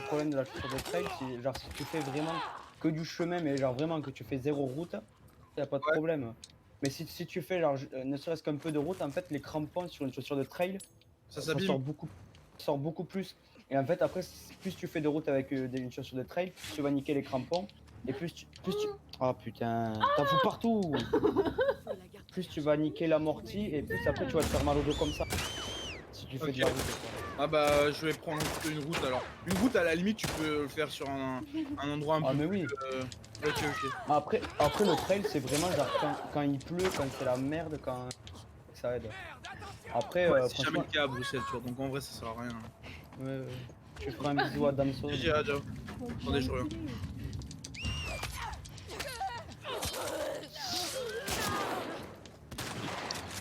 problème de la chaussure de trail, c'est genre si tu fais vraiment que du chemin, mais genre vraiment que tu fais zéro route, y a pas de problème. Mais si tu fais genre ne serait-ce qu'un peu de route, en fait, les crampons sur une chaussure de trail, ça sort beaucoup plus. Et en fait, après, plus tu fais de route avec une chaussure de trail, plus tu vas niquer les crampons. Et plus tu... Oh putain, t'en fous partout. Plus tu vas niquer l'amorti et plus après tu vas te faire mal au dos comme ça. Si tu fais de la route. Ah bah je vais prendre une route alors. Une route à la limite tu peux le faire sur un endroit un peu... Ah mais oui. Ok. Après le trail c'est vraiment genre quand il pleut, quand c'est la merde, quand ça aide. Après c'est jamais le cas à Bruxelles, tu vois, donc en vrai ça sert à rien. Ouais. Je ferai un bisou à Damso. Attendez, je reviens.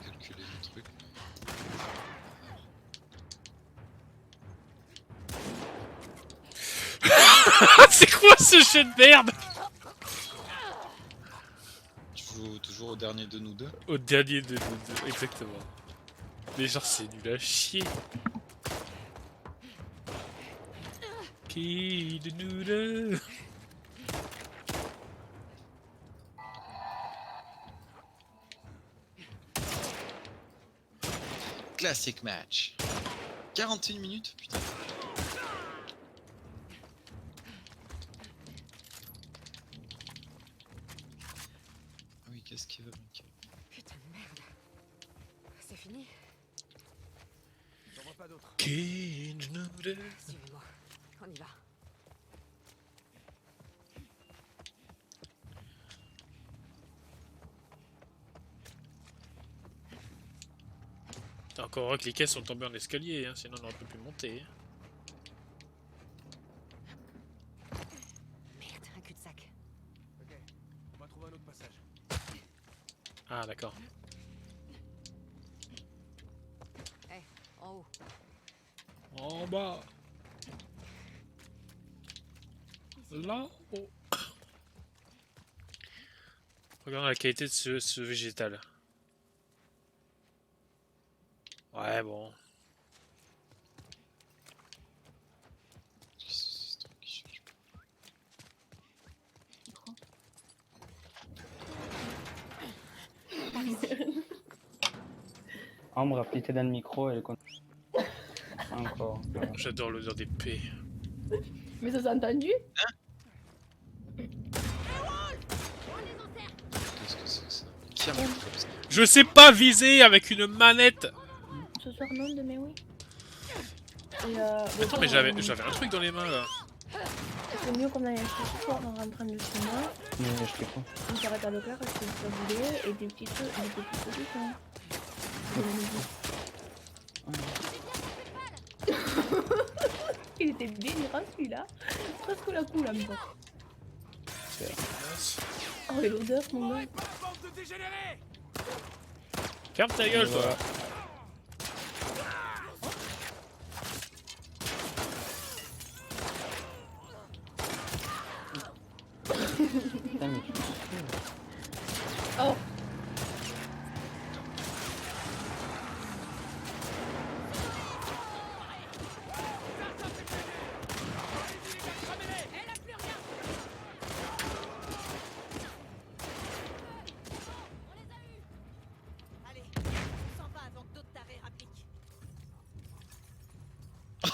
Calculer le truc. C'est quoi ce jeu de merde? Tu joues toujours au dernier de nous deux? Au dernier de nous deux, exactement. Mais genre c'est nul à chier. Qui de nous deux? Classic match. 41 minutes, putain. Ah oui, qu'est-ce qu'il veut, mec? Putain de merde. C'est fini? J'en vois pas d'autres. Qui de nous deux? Suivez-moi. On y va. T'as encore heureux que les caisses sont tombées en escalier, hein, sinon on aurait pas pu monter. Merde, un cul-de-sac. Ok, on va trouver un autre passage. Ah d'accord. En haut. En bas. Là-haut. Regarde la qualité de ce végétal. Ouais, bon. Ambre a pété dans le micro et elle continue. Encore. J'adore l'odeur d'épée. Mais ça s'est entendu? Qu'est-ce que c'est que ça? Qui a montré comme ça? Je sais pas viser avec une manette. Ce soir non, demain oui. Attends, mais j'avais un truc dans les mains là. C'est mieux qu'on aille acheter ce soir en rentrant de chez moi. Mais je sais pas. Une carrette à Leclerc, parce que ça voulait, et des petits saucissons. De la midi. Il était délirant celui-là. Presque la cool encore. Oh, et l'odeur, mon gars. Ferme ta gueule, toi. Putain, mais tu... Oh.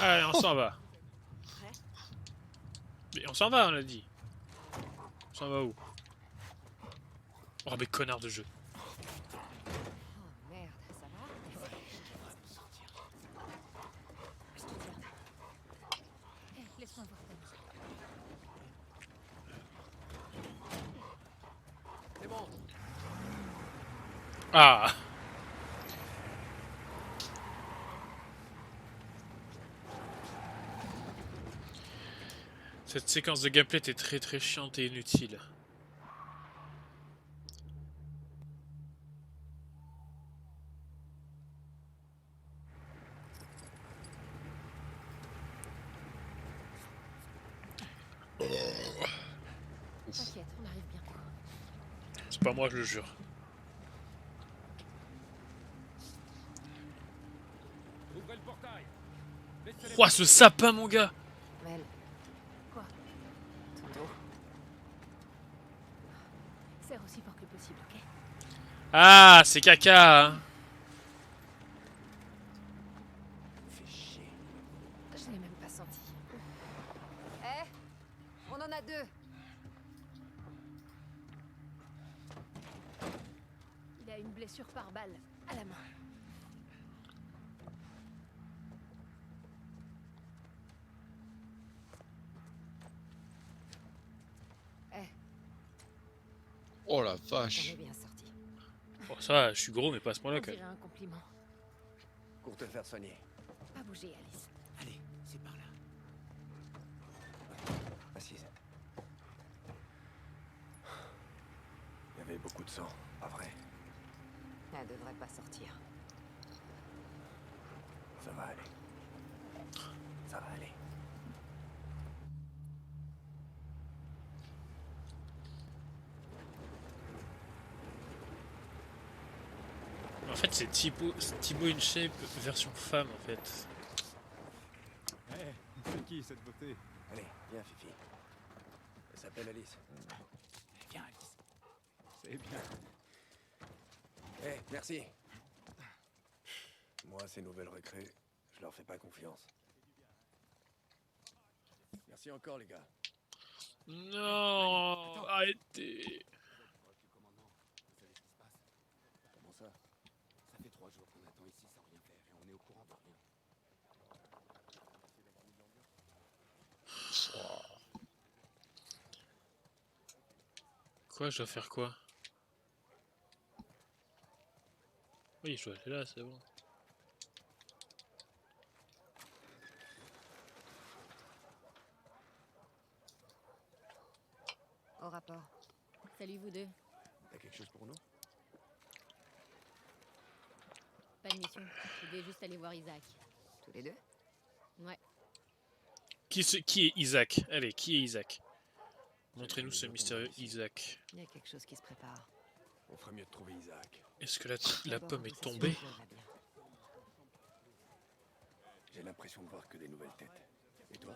Allez, on s'en va. Mais on s'en va, on l'a dit. On s'en va où? Oh, mais connard de jeu. Oh merde, ça va? Laisse-moi voir ta main. C'est bon. Ah! Cette séquence de gameplay était très chiante et inutile. T'inquiète, on arrive bientôt. C'est pas moi, je le jure. Ouah, ce sapin, mon gars! Mel. Quoi? Ton dos. Serre aussi fort que possible, ok? Ah, c'est caca, hein. Fais chier. Je l'ai même pas senti. Eh, on en a deux. Il a une blessure par balle à la main. Oh la J'en vache. ai bien sorti. Bon, ça va, je suis gros, mais pas à ce point-là, On quand dirait même. un compliment. Pour te faire soigner. Pas bouger, Alice. Allez, c'est par là. Assise. Il y avait beaucoup de sang, pas vrai? Elle devrait pas sortir. Ça va aller. Ça va aller. En fait, c'est Thibaut InShape version femme, en fait. C'est qui cette beauté? Allez, viens, Fifi. Elle s'appelle Alice. Viens, Alice. C'est bien. Merci. Moi, ces nouvelles recrues, je leur fais pas confiance. Merci encore, les gars. Non, arrêtez. Comment ça? Ça fait 3 jours qu'on attend ici sans rien faire et on est au courant de rien. Quoi, je dois faire quoi? Oui, je dois aller là, c'est bon. Au rapport. Salut vous deux. T'as quelque chose pour nous? Pas de mission. Je vais juste aller voir Isaac. Tous les deux? Ouais. Qui est Isaac? Allez, qui est Isaac? Montrez-nous ce mystérieux Isaac. Il y a quelque chose qui se prépare. On ferait mieux de trouver Isaac. Est-ce que la D'abord, pomme on est peut s'assurer tombée? que Joël va bien. J'ai l'impression de voir que des nouvelles têtes. Et toi?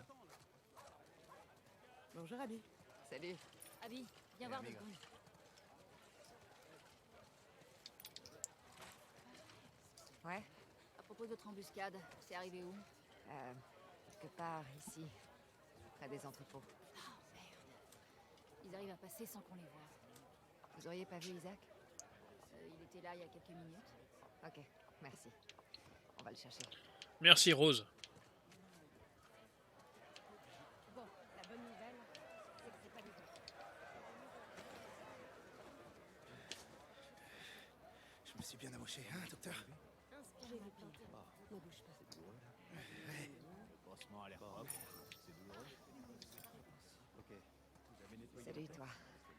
Bonjour, Abby. Salut. Abby, viens voir 2 secondes. Ouais? À propos de votre embuscade, c'est arrivé où? Quelque part ici, près des entrepôts. Oh merde. Ils arrivent à passer sans qu'on les voie. Vous auriez pas vu Isaac? Il était là il y a quelques minutes. Ok, merci. On va le chercher. Merci Rose. Bon, la bonne nouvelle, me suis bien amoché, hein, docteur? J'ai vu pire. Ne bouge pas. Ouais. Le pansement a l'air propre. C'est douloureux. Ok. Vous avez nettoyé. Salut toi.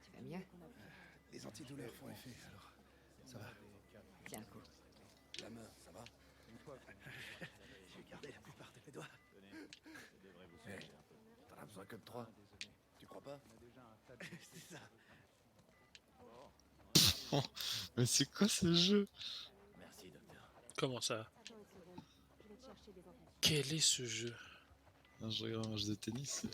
Tu vas mieux? Les antidouleurs font effet, alors ça va. Tiens le coup. La main, ça va? J'ai gardé la plupart de mes doigts. Tenez, ça devrait vous soulager un peu. T'en as besoin que de 3. Tu crois pas? On a déjà un tas de... C'est ça. Oh, mais c'est quoi ce jeu? Merci, docteur. Comment ça? Attends une seconde. Je vais te chercher des enfants. Quel est ce jeu? Je regarde un match de tennis.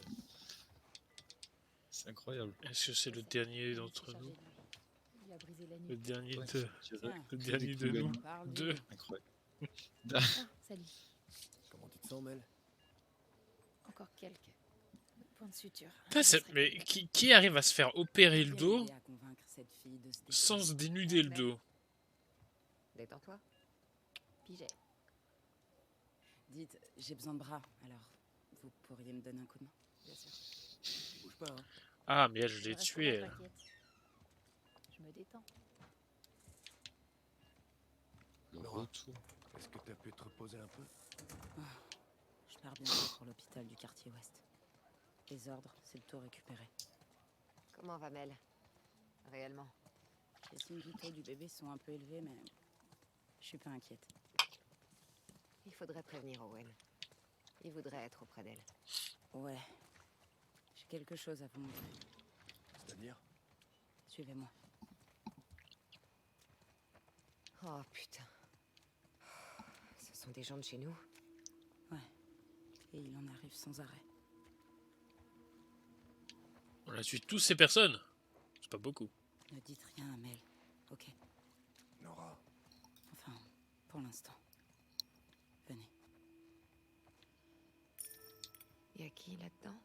C'est incroyable. Est-ce que c'est le dernier d'entre nous? Il a brisé la Le nuit. dernier Ouais, de... Tiens, Le dernier de Cougar. nous? parle du- Deux. Incroyable. Ah, salut. Comment tu te sens, Mel? Encore quelques points de suture. Putain, mais qui arrive à se faire opérer le dos sans se dénuder le dos? Détends-toi. Piget. Dites, j'ai besoin de bras, alors vous pourriez me donner un coup de main? Bien sûr. Tu bouges pas, hein? Ah, mais elle, je Je l'ai reste tué, là, elle. t'inquiète. Je me détends. Le Nora, retour. est-ce que t'as pu te reposer un peu? Je pars bientôt pour l'hôpital du quartier ouest. Les ordres, c'est le tout récupéré. Comment va Mel? Réellement? Les signes vitaux du bébé sont un peu élevés, mais je suis pas inquiète. Il faudrait prévenir Owen. Il voudrait être auprès d'elle. Ouais, j'ai quelque chose à vous montrer. C'est-à-dire? Suivez-moi. Oh putain. Ce sont des gens de chez nous? Et il en arrive sans arrêt. On a tué tous ces personnes. C'est pas beaucoup. Ne dites rien à Mel, ok? Nora, Enfin, pour l'instant. Venez. Y a qui là-dedans?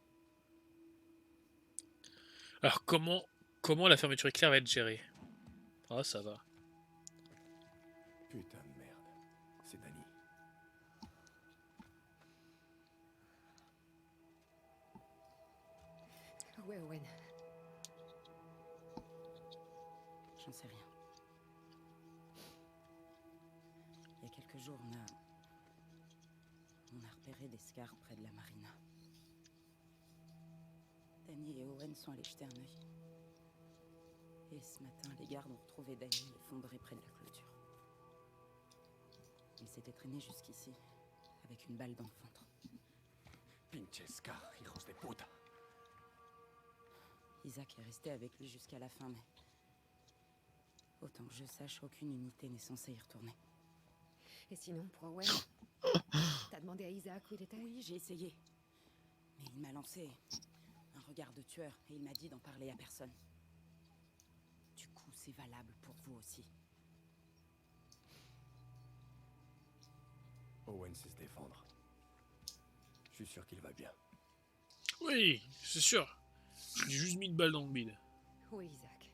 Alors, comment la fermeture éclair va être gérée? Ah, ça va. putain de merde. C'est Danny. Ouais, Owen. J'en sais rien. Il y a quelques jours, on a repéré des scars près de la marina. Danny et Owen sont allés jeter un œil. Et ce matin, les gardes ont retrouvé Danny effondré près de la clôture. Il s'était traîné jusqu'ici, avec une balle dans le ventre. Pinchesca, hijos de puta. Isaac est resté avec lui jusqu'à la fin, mais... Autant que je sache, aucune unité n'est censée y retourner. Et sinon, pour Owen? T'as demandé à Isaac où il était? Oui, j'ai essayé. Mais il m'a lancé un regard de tueur et il m'a dit d'en parler à personne. Du coup, c'est valable pour vous aussi. Owen sait se défendre. Je suis sûr qu'il va bien. Oui, c'est sûr. Je lui ai juste mis une balle dans le bide. Oui, Isaac.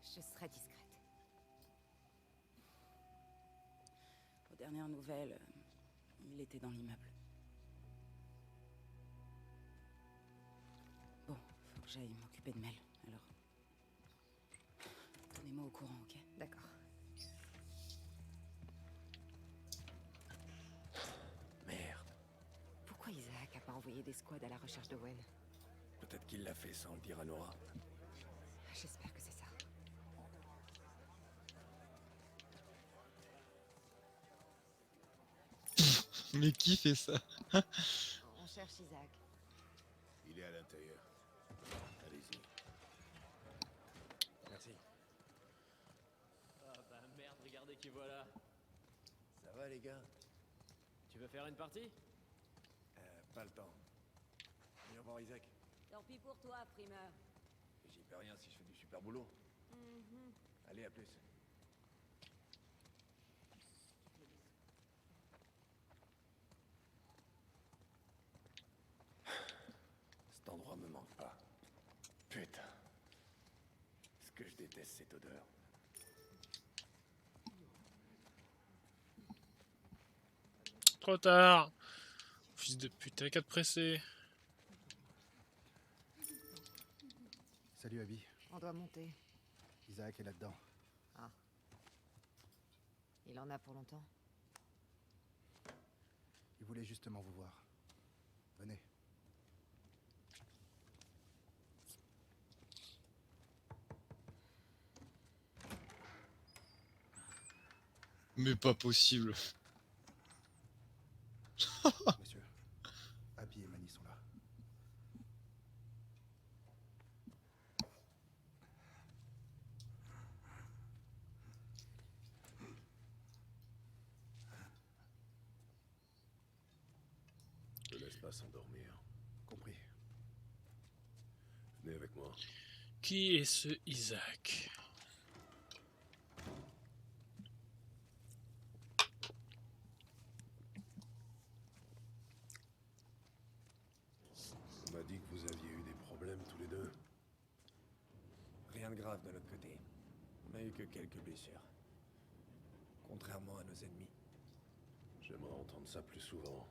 Je serai discrète. Aux dernières nouvelles, il était dans l'immeuble. Bon, faut que j'aille m'occuper de Mel, alors... Tenez-moi au courant, ok? D'accord. Merde. Pourquoi Isaac a pas envoyé des squads à la recherche d'Owen? Peut-être qu'il l'a fait sans le dire à Nora. J'espère que c'est ça. Mais qui fait ça? On cherche Isaac. Il est à l'intérieur. Allez-y. Merci. Ah bah merde, regardez qui voilà. Ça va, les gars? Tu veux faire une partie? Pas le temps. Viens voir Isaac. Tant pis pour toi, primeur. J'y peux rien si je fais du super boulot. Allez, à plus. Cet endroit me manque pas. Putain. Ce que je déteste cette odeur. Trop tard. Fils de putain, 4 pressé. Salut, Abby. On doit monter. Isaac est là-dedans. Ah. Il en a pour longtemps. Il voulait justement vous voir. Venez. Mais pas possible. Monsieur, Abby et Manny sont là. Ne laisse pas s'endormir. Compris. Venez avec moi. Qui est ce Isaac? On m'a dit que vous aviez eu des problèmes tous les deux. Rien de grave de notre côté. On a eu que quelques blessures. Contrairement à nos ennemis. J'aimerais entendre ça plus souvent.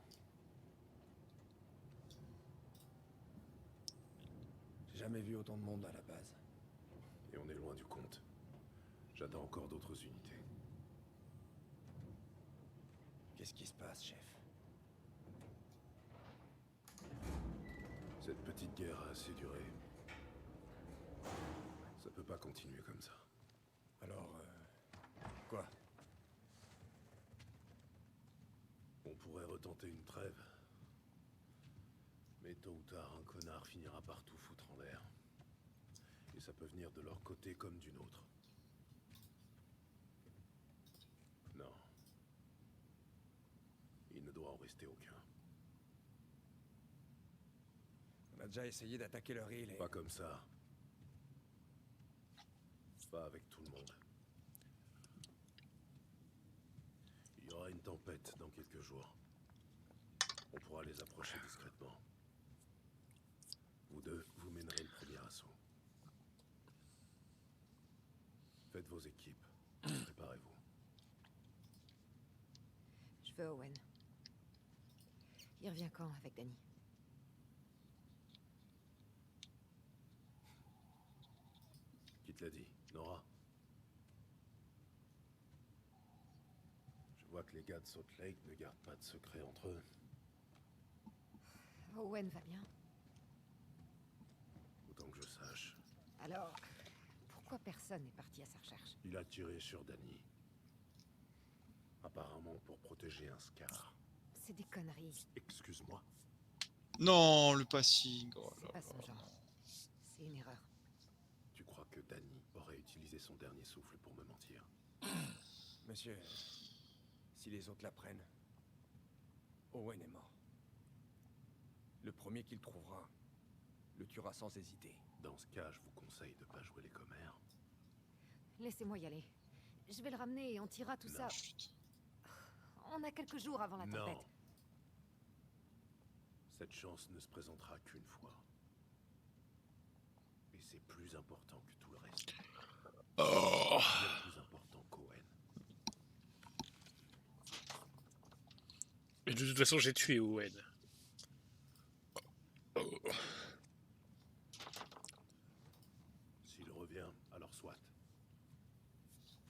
J'ai jamais vu autant de monde à la base. Et on est loin du compte. J'attends encore d'autres unités. Qu'est-ce qui se passe, chef? Cette petite guerre a assez duré. Ça peut pas continuer comme ça. Alors, quoi? On pourrait retenter une trêve. Mais tôt ou tard, un connard finira par tout foutre en l'air. Et ça peut venir de leur côté comme du nôtre. Non. Il ne doit en rester aucun. On a déjà essayé d'attaquer leur île et... Pas comme ça. Pas avec tout le monde. Il y aura une tempête dans quelques jours. On pourra les approcher discrètement. Vous deux, vous mènerez le premier assaut. Faites vos équipes. Préparez-vous. Je veux Owen. Il revient quand avec Danny? Qui te l'a dit, Nora? Je vois que les gars de Salt Lake ne gardent pas de secret entre eux. Owen va bien. Autant que je sache. Alors, pourquoi personne n'est parti à sa recherche? Il a tiré sur Danny. Apparemment pour protéger un Scar. C'est des conneries. Excuse-moi. Non, le passing. Oh C'est là pas son là. genre. C'est une erreur. Tu crois que Danny aurait utilisé son dernier souffle pour me mentir? Monsieur, si les autres l'apprennent, Owen est mort. Le premier qu'il trouvera le tuera sans hésiter. Dans ce cas, je vous conseille de pas jouer les commères. Laissez-moi y aller. Je vais le ramener et on tirera tout ça. Chut. On a quelques jours avant la Non. tempête. Cette chance ne se présentera qu'une fois. Et c'est plus important que tout le reste. Oh. Bien plus important qu'Owen. Mais de toute façon, j'ai tué Owen. S'il revient, alors soit.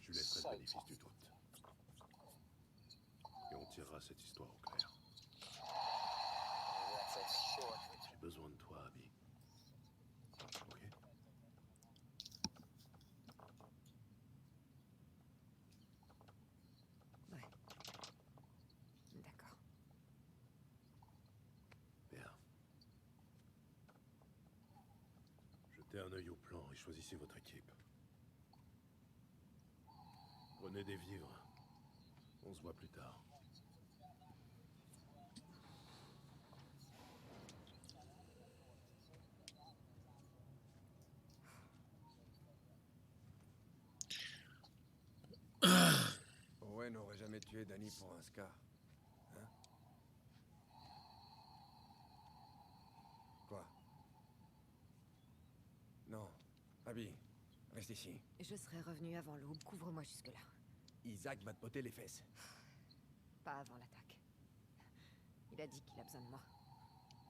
Je lui laisserai le bénéfice du doute. Et on tirera cette histoire au clair. J'ai besoin de toi, Abby. Ok? Ouais. D'accord. Bien. Jetez un œil au plan et choisissez votre équipe. Prenez des vivres. On se voit plus tard. Owen n'aurait jamais tué Danny pour un Scar. Hein? Quoi? Non. Abby, reste ici. Je serai revenu avant l'aube. Couvre-moi jusque-là. Isaac va te botter les fesses. Pas avant l'attaque. Il a dit qu'il a besoin de moi.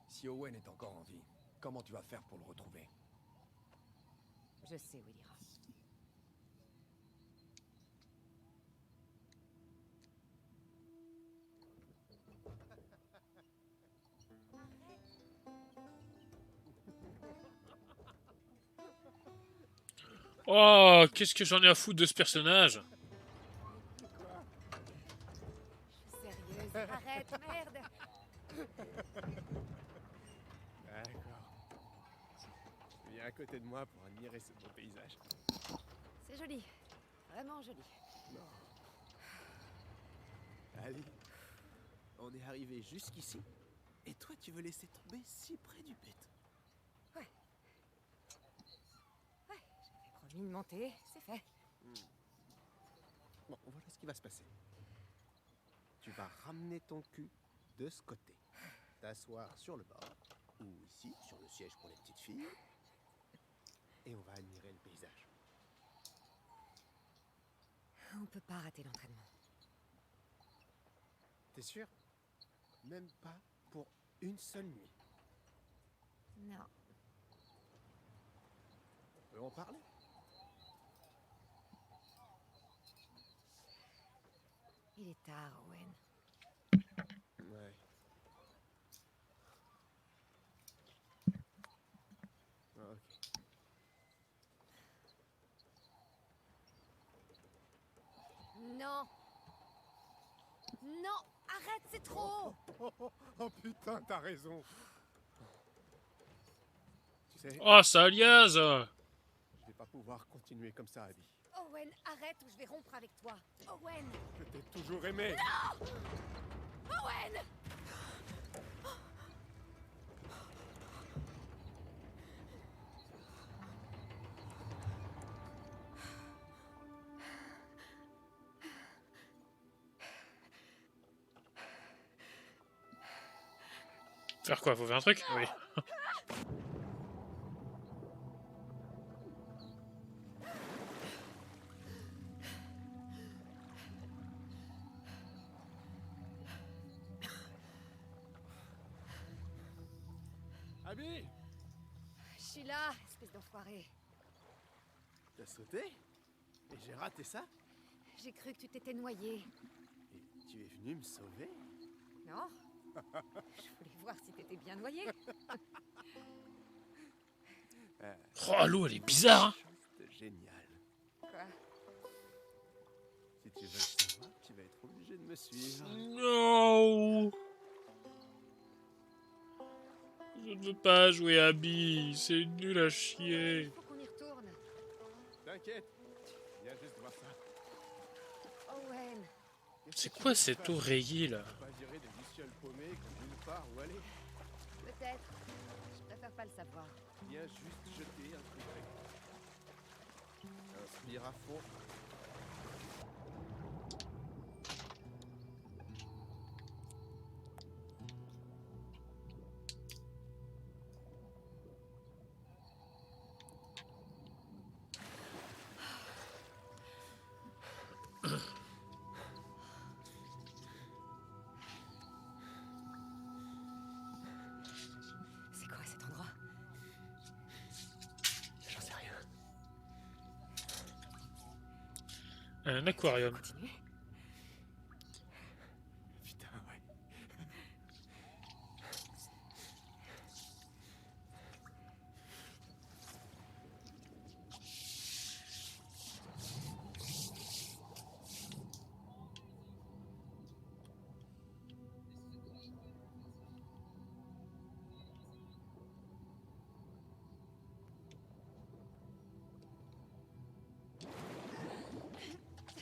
Si Owen est encore en vie, comment tu vas faire pour le retrouver? Je sais où il ira. Oh, qu'est-ce que j'en ai à foutre de ce personnage? Sérieuse, arrête, merde. D'accord. Viens à côté de moi pour admirer ce beau paysage. C'est joli. Vraiment joli. Non. Ali, on est arrivé jusqu'ici, et toi tu veux laisser tomber si près du but. Ouais. Ouais, j'avais promis de monter, c'est fait. Bon, voilà ce qui va se passer. Tu vas ramener ton cul de ce côté, t'asseoir sur le bord, ou ici, sur le siège pour les petites filles, et on va admirer le paysage. On peut pas rater l'entraînement. T'es sûr? Même pas pour une seule nuit. Non. On peut en parler? Il est tard, Owen. Ouais. Ok. Non. Non, arrête, c'est trop. Oh putain, t'as raison. Tu sais, Oh, ça aliase! je vais pas pouvoir continuer comme ça, Abby. Owen, arrête ou je vais rompre avec toi. Owen. Je t'ai toujours aimé. Non. Owen. Faire quoi? Faut faire un truc? Oui. Abby, Je suis là, espèce d'enfoiré. t'as sauté? Et j'ai raté ça? J'ai cru que tu t'étais noyé. Et tu es venu me sauver? Non? Je voulais voir si t'étais bien noyé. Oh, l'eau, elle est bizarre, hein? C'est génial. Quoi? Si tu veux le savoir, tu vas être obligé de me suivre. Non! Je ne veux pas jouer à Abby, c'est nul à chier. Faut qu'on y retourne. T'inquiète, viens juste voir ça. Owen. C'est quoi cette oreiller là? Pas virer des lucioles paumées comme nulle part où aller. Peut-être. Je préfère pas le savoir. Viens juste jeter un coup d'œil. Inspire à fond. C'est quoi cet endroit? J'en sais rien. Un aquarium. Continue. Putain, ouais.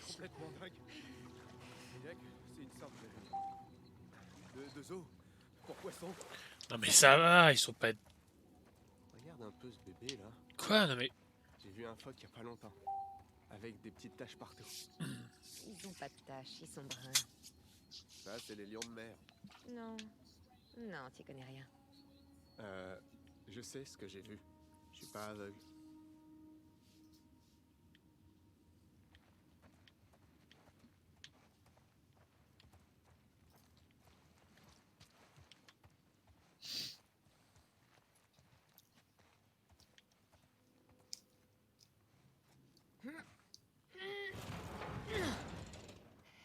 Complètement dingue. Yak, c'est une sorte de zoo pour poissons. Non mais ça va, ils sont pas... Regarde un peu ce bébé là. Quoi? Non mais... J'ai vu un phoque il y a pas longtemps. Avec des petites taches partout. Ils ont pas de taches, ils sont bruns. Ça, c'est les lions de mer. Non. Non, t'y connais rien. Je sais ce que j'ai vu. Je suis pas aveugle.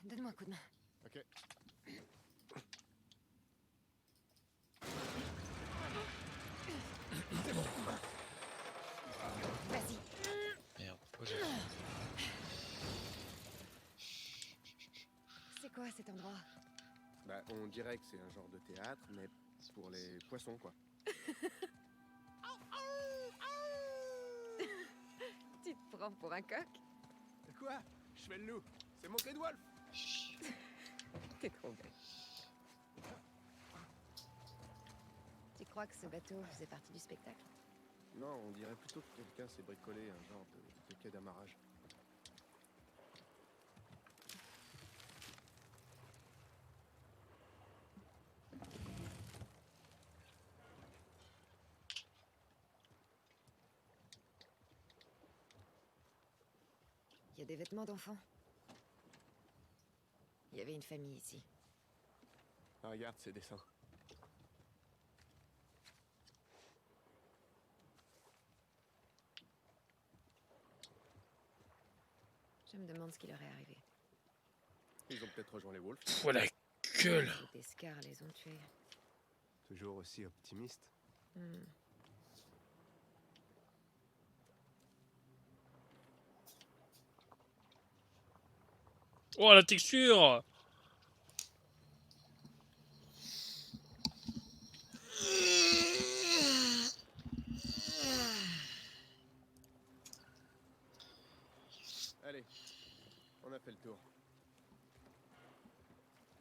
Donne-moi un coup de main. Ok. cet endroit? Bah, on dirait que c'est un genre de théâtre, mais pour les poissons, quoi. Tu te prends pour un coq? Quoi? Je fais le loup. C'est mon clé de Wolf. T'es trop bête. Tu crois que ce bateau faisait partie du spectacle? Non, on dirait plutôt que quelqu'un s'est bricolé un genre de quai d'amarrage. Il y a des vêtements d'enfants. Il y avait une famille ici. Regarde ces dessins. Je me demande ce qui leur est arrivé. Ils ont peut-être rejoint les Wolves. Pff, la gueule. Des scars les ont tués. Toujours aussi optimiste. Hmm. Oh, la texture. Allez, on a fait le tour.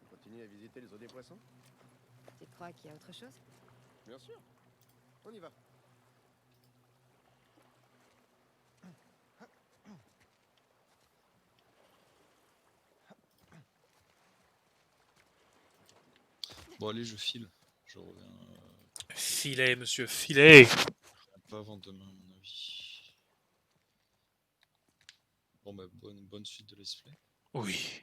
On continue à visiter les eaux des poissons? Tu crois qu'il y a autre chose? Bien sûr. On y va. Bon, allez, je file. Je reviens Filet, monsieur, filet. pas avant demain, à mon avis. Bon, bah, bonne suite de let's play. Oui.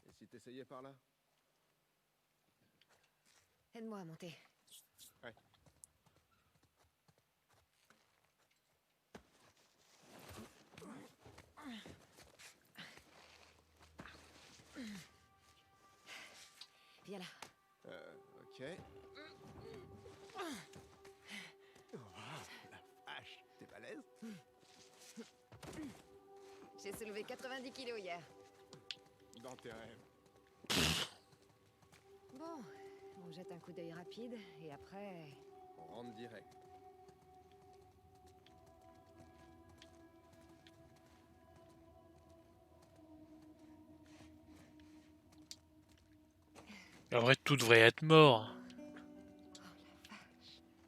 Et si t'essayais par là? Aide-moi à monter. Ouais. Viens là. Ok. Oh, la vache, t'es balèze? J'ai soulevé 90 kilos hier. Dans tes rêves. Bon, on jette un coup d'œil rapide et après... On rentre direct. En vrai, tout devrait être mort.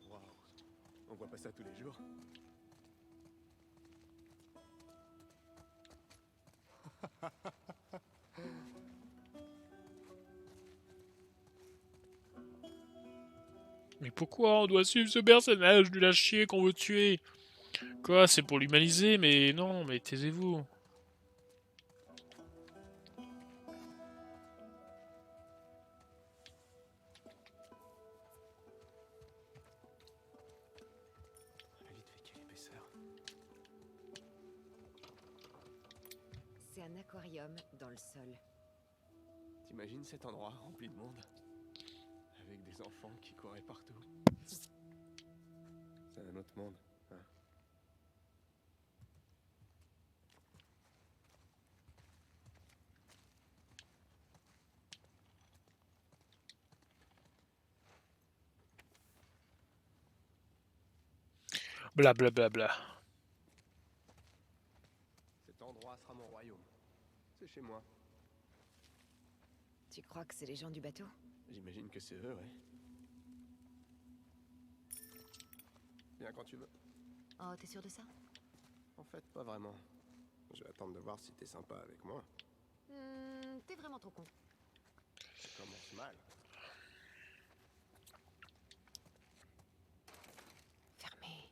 Waouh. On voit pas ça tous les jours. Mais pourquoi on doit suivre ce personnage nul à chier qu'on veut tuer? Quoi, c'est pour l'humaniser? Mais non, mais taisez-vous. La vite fait quelle épaisseur. C'est un aquarium dans le sol. T'imagines cet endroit rempli de monde? Avec des enfants qui couraient partout. C'est un autre monde, hein. Bla bla bla bla. Cet endroit sera mon royaume. C'est chez moi. Tu crois que c'est les gens du bateau? J'imagine que c'est eux, ouais. Viens quand tu veux. Oh, t'es sûr de ça? En fait, pas vraiment. Je vais attendre de voir si t'es sympa avec moi. T'es vraiment trop con. Ça commence mal. Fermé.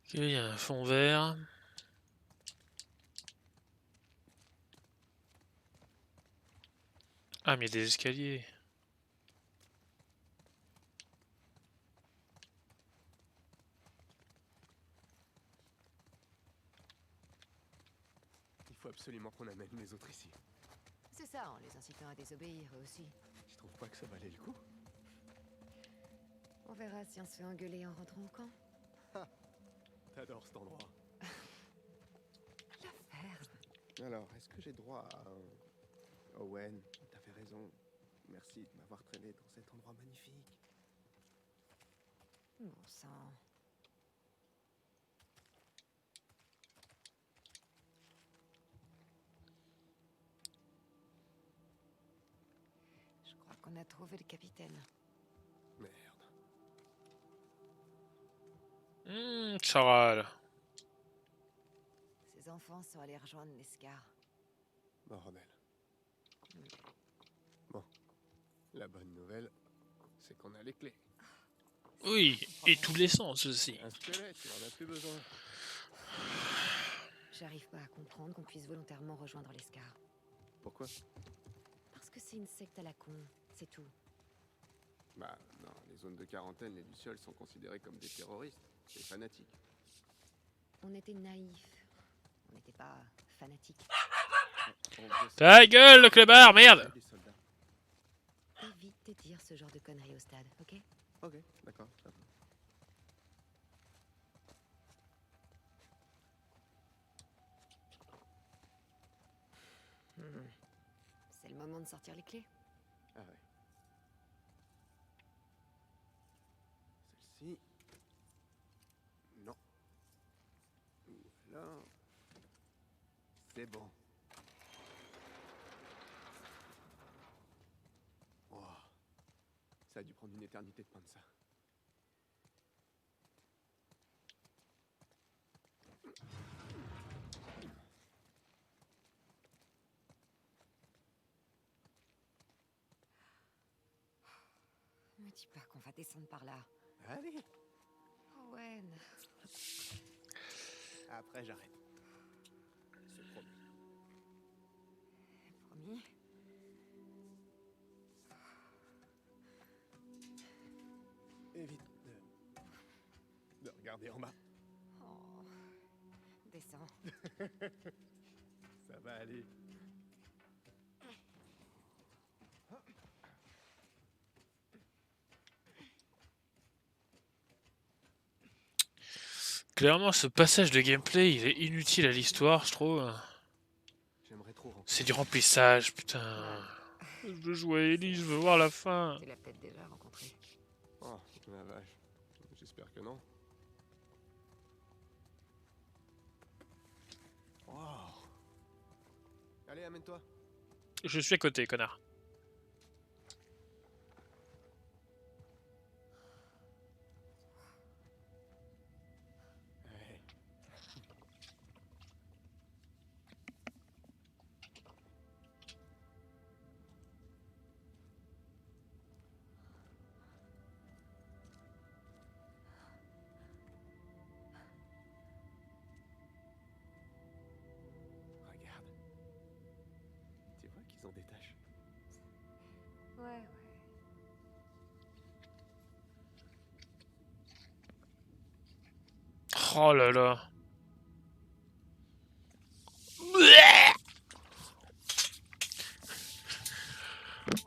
Ok, il y a un fond vert. Ah, mais il y a des escaliers. Il faut absolument qu'on amène les autres ici. C'est ça, en les incitant à désobéir, eux aussi. Je trouve pas que ça valait le coup. On verra si on se fait engueuler en rentrant au camp. T'adores cet endroit. L'affaire. Alors, est-ce que j'ai droit à un... Owen, t'avais raison. Merci de m'avoir traîné dans cet endroit magnifique. Bon sang. Je crois qu'on a trouvé le capitaine. Merde. Ça râle. Ses enfants sont allés rejoindre les Scars. Bordel. Bon. La bonne nouvelle, c'est qu'on a les clés. Oui, et tous les sens aussi. Un squelette, on en a plus besoin. J'arrive pas à comprendre qu'on puisse volontairement rejoindre les Scars. Pourquoi? Parce que c'est une secte à la con, c'est tout. Bah, dans les zones de quarantaine, les Lucioles sont considérés comme des terroristes. Des fanatiques. On était naïfs. On n'était pas fanatiques. Ta gueule, le clébard, merde! Évite de dire ce genre de conneries au stade, ok? Ok, d'accord, ça va. C'est le moment de sortir les clés. Ah ouais. Celle-ci. Non. Là. C'est bon. Oh. Ça a dû prendre une éternité de peindre ça. Me dis pas qu'on va descendre par là. Allez. Owen. Après, j'arrête. C'est promis. Promis. Évite de regarder en bas. Oh. Descends. Ça va aller. Clairement, ce passage de gameplay, il est inutile à l'histoire, je trouve. J'aimerais trop rencontrer. C'est du remplissage, putain. Je veux jouer à Ellie, je veux voir la fin. Tu l'as peut-être déjà rencontré. Oh, la vache. J'espère que non. Wow. Allez, amène-toi. Je suis à côté, connard. Ouais. Regarde. Tu vois qu'ils ont des taches. Ouais. Oh là là.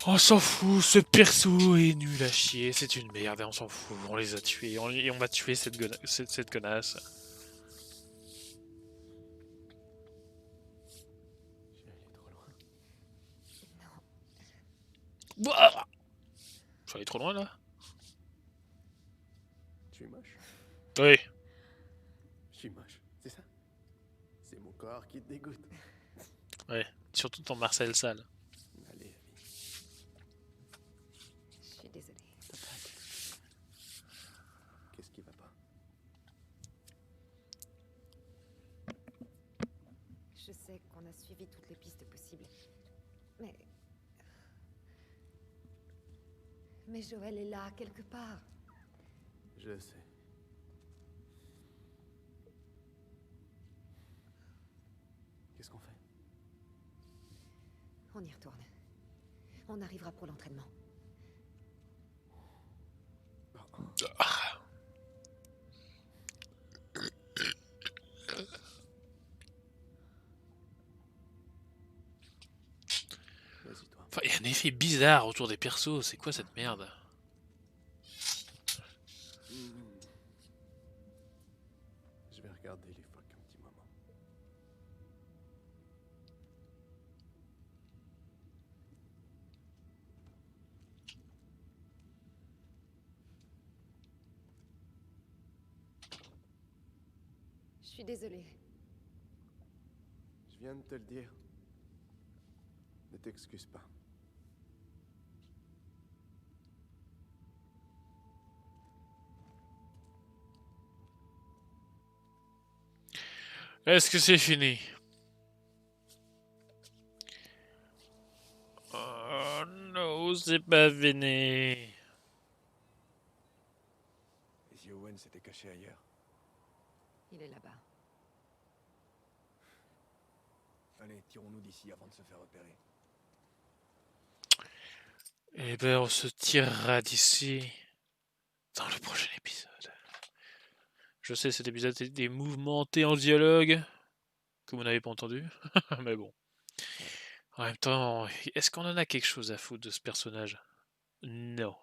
On s'en fout, ce perso est nul à chier, c'est une merde et on s'en fout, on les a tués, et on va tuer cette connasse. Je vais aller trop loin. Bah, je suis allé trop loin là. Je suis moche. Oui. Je suis moche, c'est ça? C'est mon corps qui te dégoûte. Ouais, surtout ton Marcel sale. Allez, ami. Je suis désolée. Qu'est-ce qui va pas? Je sais qu'on a suivi toutes les pistes possibles. Mais Joël est là, quelque part. Je sais. On y retourne. On arrivera pour l'entraînement. Vas-y, toi. Enfin, il y a un effet bizarre autour des persos, c'est quoi cette merde? Je vais regarder les phoques un petit moment. Je suis désolée. Je viens de te le dire. Ne t'excuse pas. Est-ce que c'est fini? Oh non, c'est pas fini. Et si Owen s'était caché ailleurs? Il est là-bas. Allez, tirons-nous d'ici avant de se faire repérer. Eh ben, on se tirera d'ici dans le prochain épisode. Je sais, cet épisode est mouvementé en dialogue, que vous n'avez pas entendu, mais bon. En même temps, est-ce qu'on en a quelque chose à foutre de ce personnage? Non.